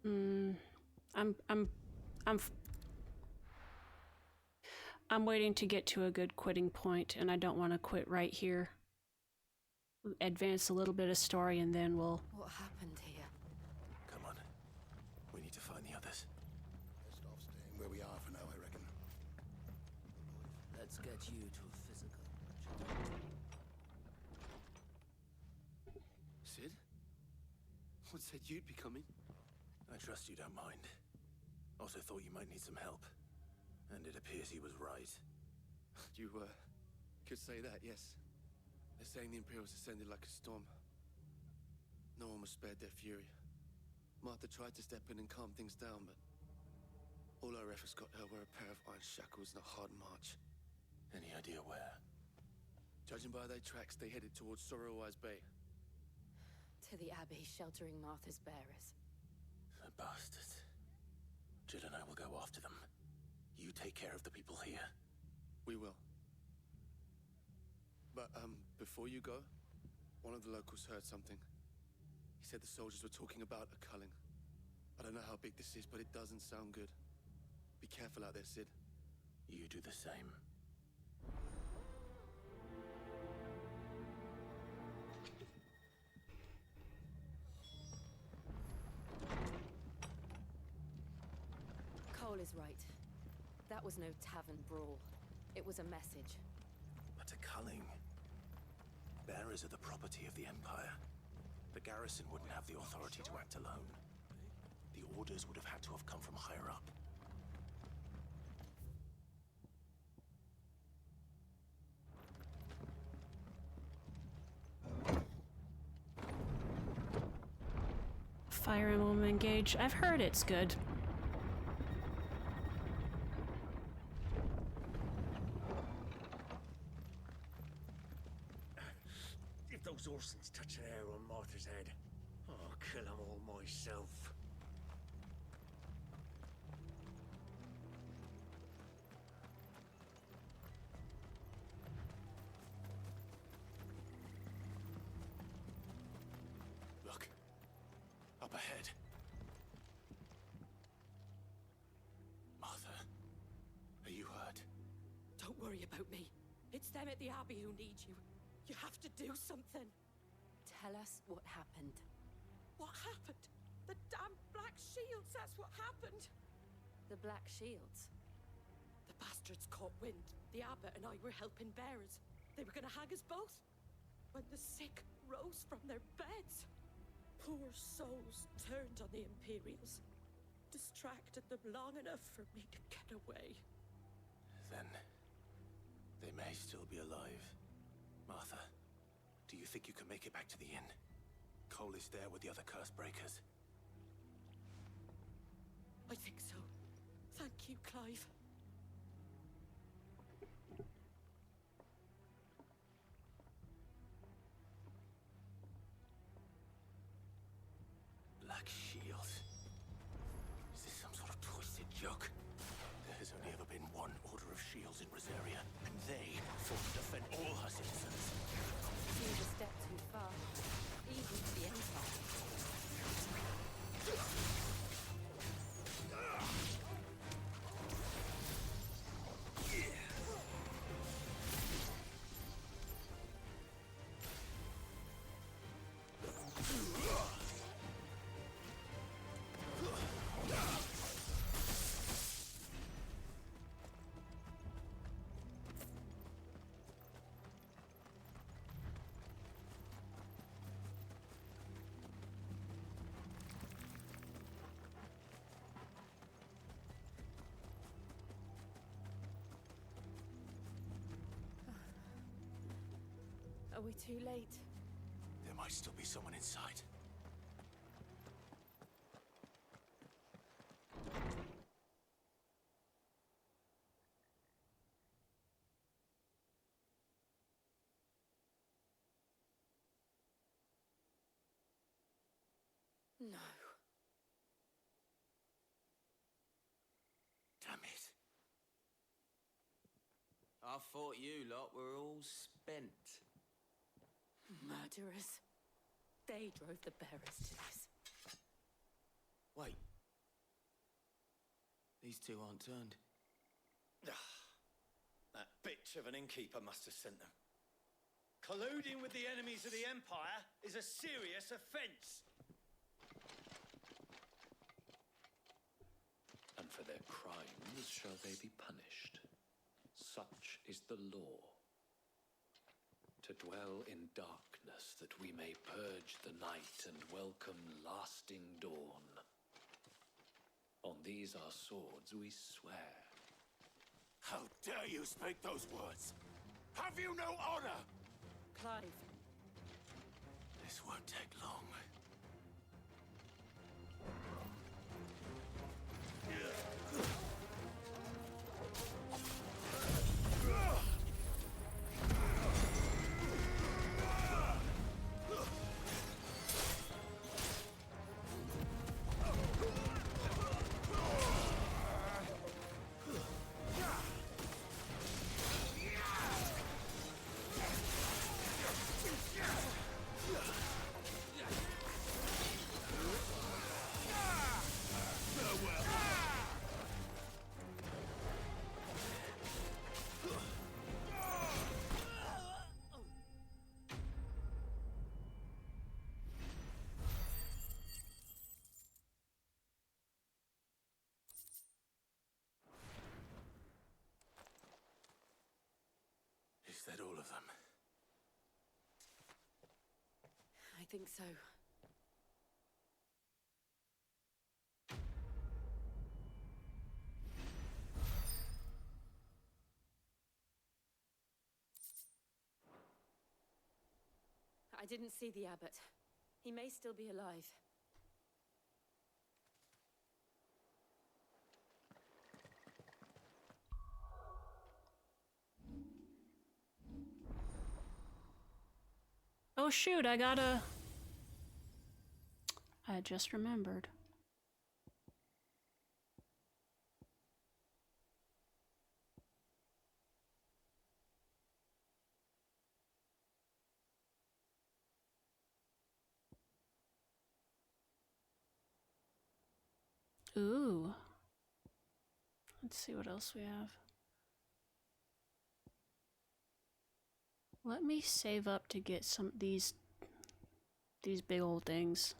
I'm waiting to get to a good quitting point, and I don't want to quit right here. Advance a little bit of story, and then we'll... What happened here? Come on. We need to find the others. Best off staying where we are for now, I reckon. Let's get you to a physical. Sid? What said you'd be coming? I trust you don't mind. Also thought you might need some help. And it appears he was right. You, could say that, yes. They're saying the Imperials ascended like a storm. No one was spared their fury. Martha tried to step in and calm things down, but all our efforts got her were a pair of iron shackles and a hard march. Any idea where? Judging by their tracks, they headed towards Sorrowwise Bay. To the Abbey sheltering Martha's bearers. The bastards. Jill and I will go after them. You take care of the people here. We will. But, before you go, one of the locals heard something. He said the soldiers were talking about a culling. I don't know how big this is, but it doesn't sound good. Be careful out there, Sid. You do the same. Cole is right. That was no tavern brawl. It was a message. But a culling. Bearers are the property of the Empire. The garrison wouldn't have the authority to act alone. The orders would have had to have come from higher up. Fire Emblem Engage. I've heard it's good. If those Orsons touch an hair on Martha's head, I'll kill them all myself. Look. Up ahead. Martha, are you hurt? Don't worry about me. It's them at the Abbey who need you. You have to do something. Tell us what happened. What happened? The damn Black Shields, that's what happened. The Black Shields? The bastards caught wind. The abbot and I were helping bearers. They were gonna hang us both. When the sick rose from their beds. Poor souls turned on the Imperials. Distracted them long enough for me to get away. Then they may still be alive. Martha, do you think you can make it back to the inn? Cole is there with the other curse breakers. I think so. Thank you, Clive. Black Shield. Is this some sort of twisted joke? There has only ever been one Order of Shields in Rosaria, and they fought to defend all her citizens. Seems a step too far. Even to the Empire. Are we too late? There might still be someone inside. No. Damn it. I thought you lot were all spent. Murderers. They drove the bearers to this. Wait. These two aren't turned. That bitch of an innkeeper must have sent them. Colluding with the enemies of the Empire is a serious offence. And for their crimes shall they be punished. Such is the law. To dwell in darkness, that we may purge the night and welcome lasting dawn. On these our swords we swear. How dare you speak those words? Have you no honor? Clive. This won't take long. that all of them? I think so. I didn't see the abbot. He may still be alive. Oh shoot, I just remembered. Ooh. Let's see what else we have. Let me save up to get some these big old things.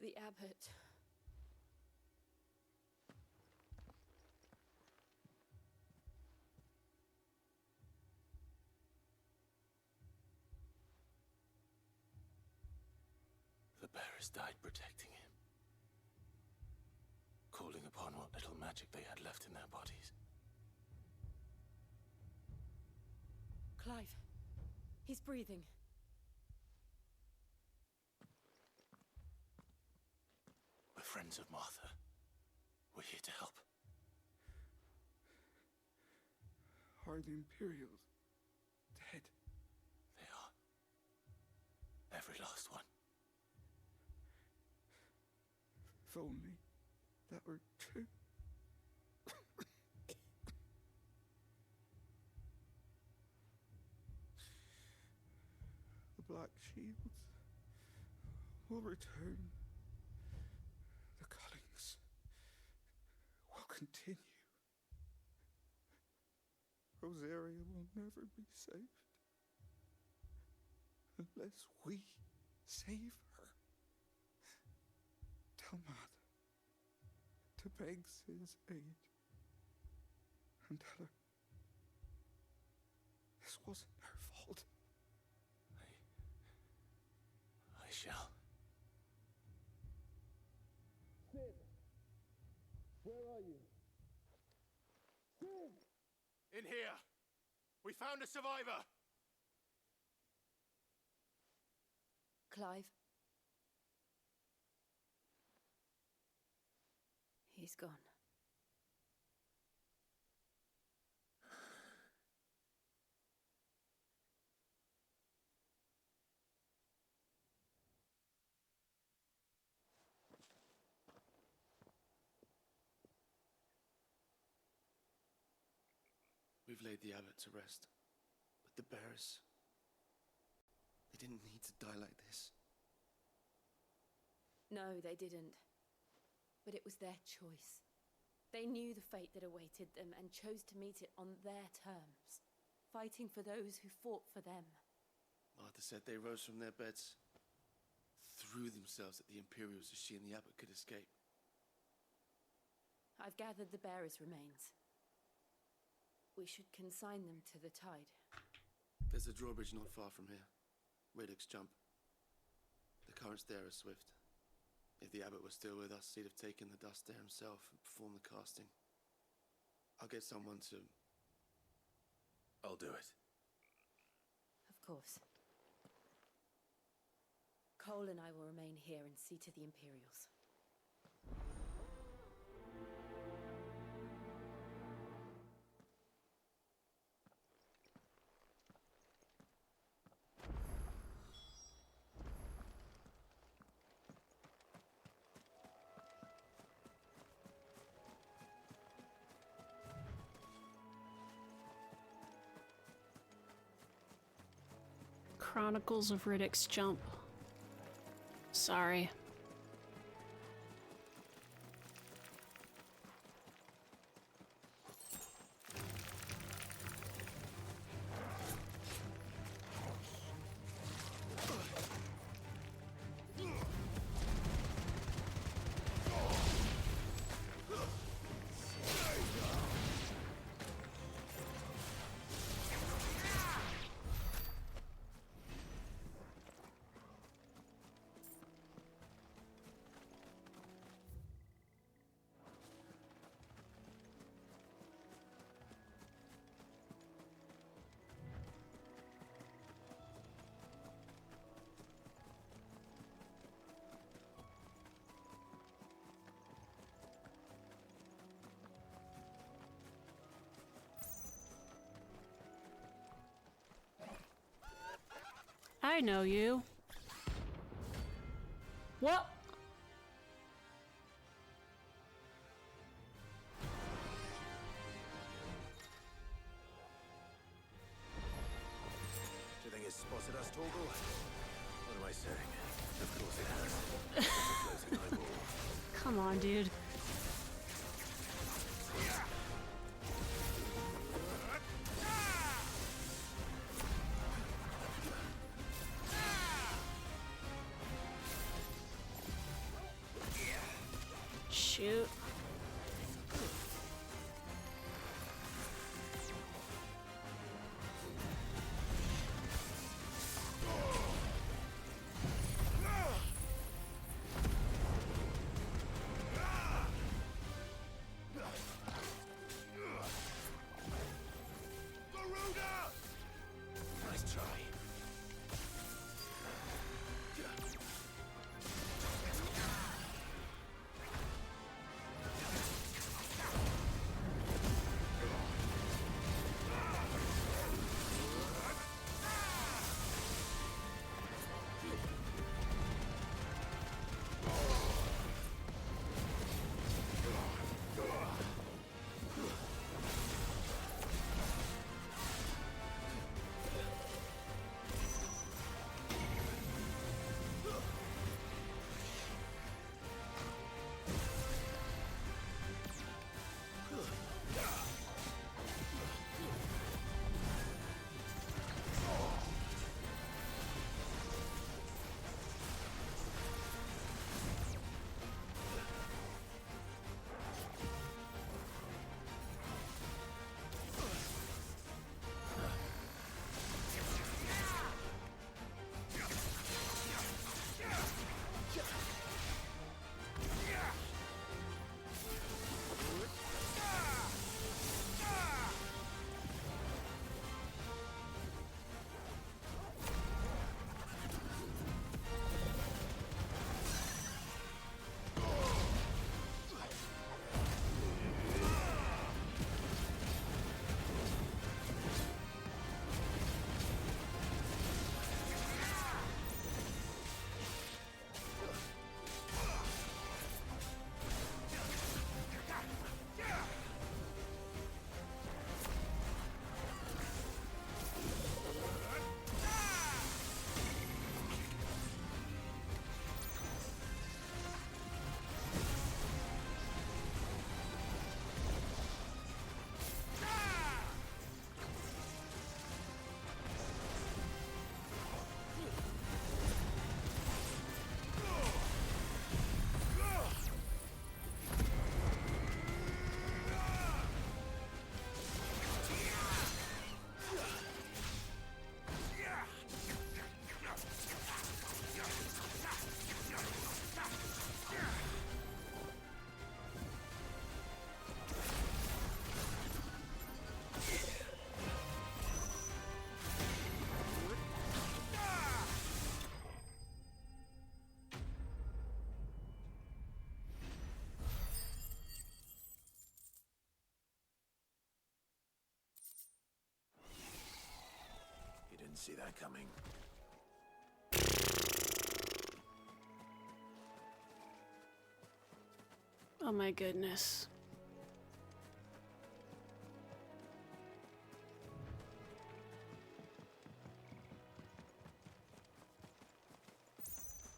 The abbot. The bearers died protecting him, calling upon what little magic they had left in their bodies. Clive. He's breathing. We're friends of Martha. We're here to help. Are the Imperials dead? They are. Every last one. If only that were true. The Black Shields will return. The cullings will continue. Rosaria will never be saved unless we save her. Tell Martha to beg Sid's aid and tell her this wasn't her fault. I shall. Sid! Where are you? Sid! In here! We found a survivor! Clive. He's gone. We've laid the abbot to rest. But the bearers... they didn't need to die like this. No, they didn't. But it was their choice. They knew the fate that awaited them and chose to meet it on their terms, fighting for those who fought for them. Martha said they rose from their beds, threw themselves at the Imperials so she and the abbot could escape. I've gathered the bearers' remains. We should consign them to the tide. There's a drawbridge not far from here. Riddick's Jump. The currents there are swift. If the abbot was still with us, he'd have taken the dust there himself and performed the casting. I'll get someone to... I'll do it. Of course. Cole and I will remain here and see to the Imperials. Chronicles of Riddick's Jump. Sorry. I know you. What? Do you think it's spotted us, Torgal? What am I saying? Of course it has. It's a floating eyeball. Come on, dude. Shoot. Nice try. Didn't see that coming. Oh my goodness.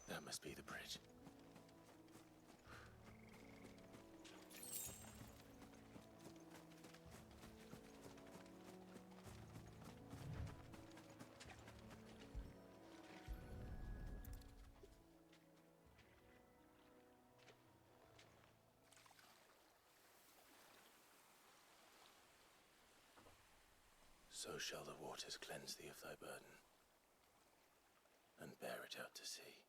That must be the bridge. So shall the waters cleanse thee of thy burden, and bear it out to sea.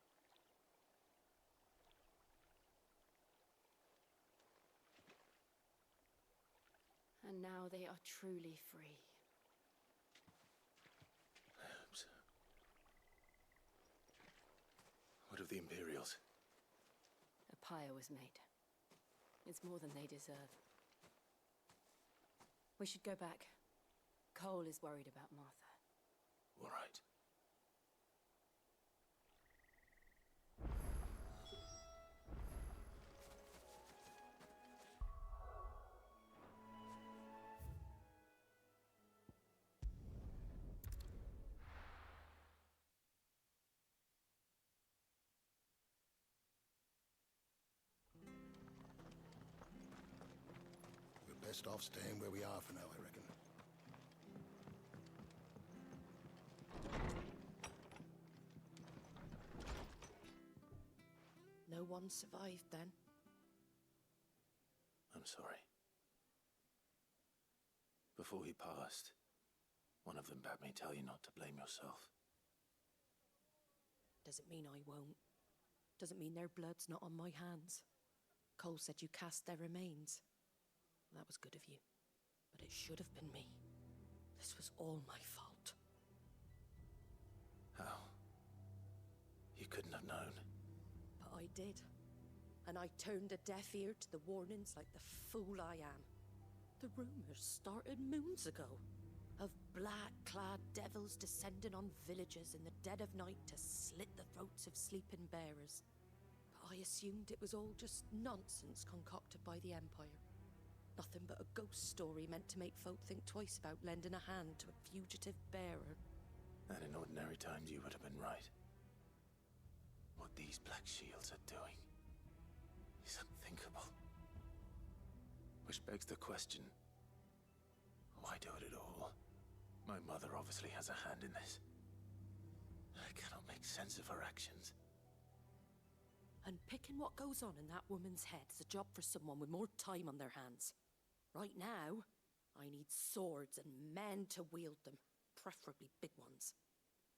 And now they are truly free. I hope so. What of the Imperials? A pyre was made. It's more than they deserve. We should go back. Cole is worried about Martha. All right. best off staying where we are for now, I reckon. No one survived then? I'm sorry. Before he passed, one of them bade me tell you not to blame yourself. Doesn't mean I won't. Doesn't mean their blood's not on my hands. Cole said you cast their remains. That was good of you. But it should have been me. This was all my fault. How? You couldn't have known. But I did. And I turned a deaf ear to the warnings like the fool I am. The rumors started moons ago. Of black-clad devils descending on villages in the dead of night to slit the throats of sleeping bearers. But I assumed it was all just nonsense concocted by the Empire. Nothing but a ghost story meant to make folk think twice about lending a hand to a fugitive bearer. And in ordinary times you would have been right. What these Black Shields are doing is unthinkable. Which begs the question, why do it at all? My mother obviously has a hand in this. I cannot make sense of her actions. Unpicking what goes on in that woman's head is a job for someone with more time on their hands. Right now, I need swords and men to wield them, preferably big ones.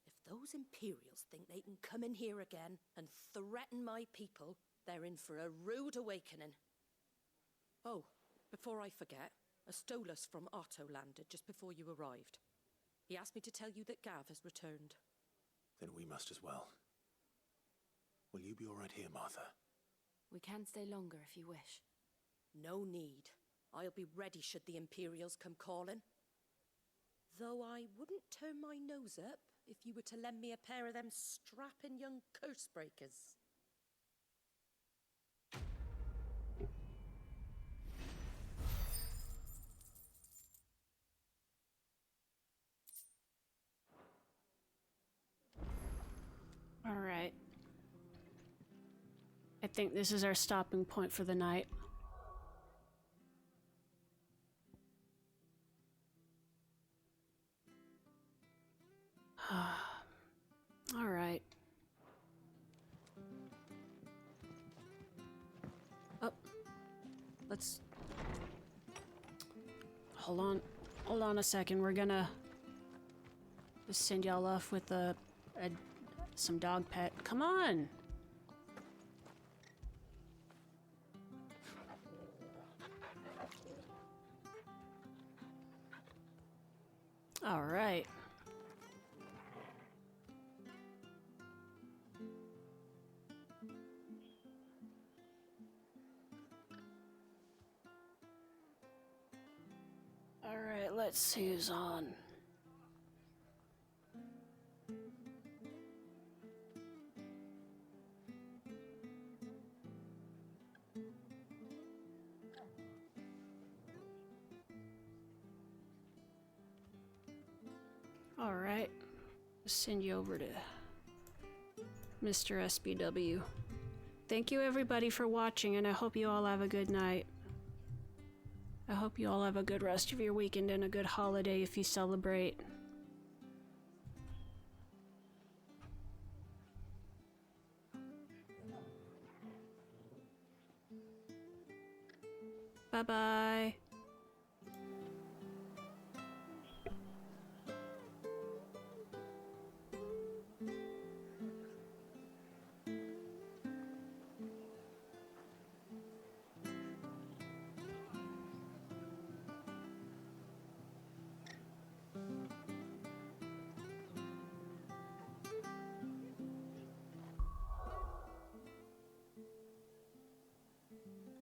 If those Imperials think they can come in here again and threaten my people, they're in for a rude awakening. Oh, before I forget, a Stolas from Otto landed just before you arrived. He asked me to tell you that Gav has returned. Then we must as well. Will you be all right here, Martha? We can stay longer if you wish. No need. I'll be ready should the Imperials come calling. Though I wouldn't turn my nose up if you were to lend me a pair of them strapping young curse breakers. All right. I think this is our stopping point for the night. All right. Oh, let's hold on a second. We're gonna just send y'all off with some dog pet. Come on. All right. All right, let's see who's on. All right, send you over to Mr. SBW. Thank you everybody for watching, and I hope you all have a good night. I hope you all have a good rest of your weekend and a good holiday if you celebrate. Bye-bye.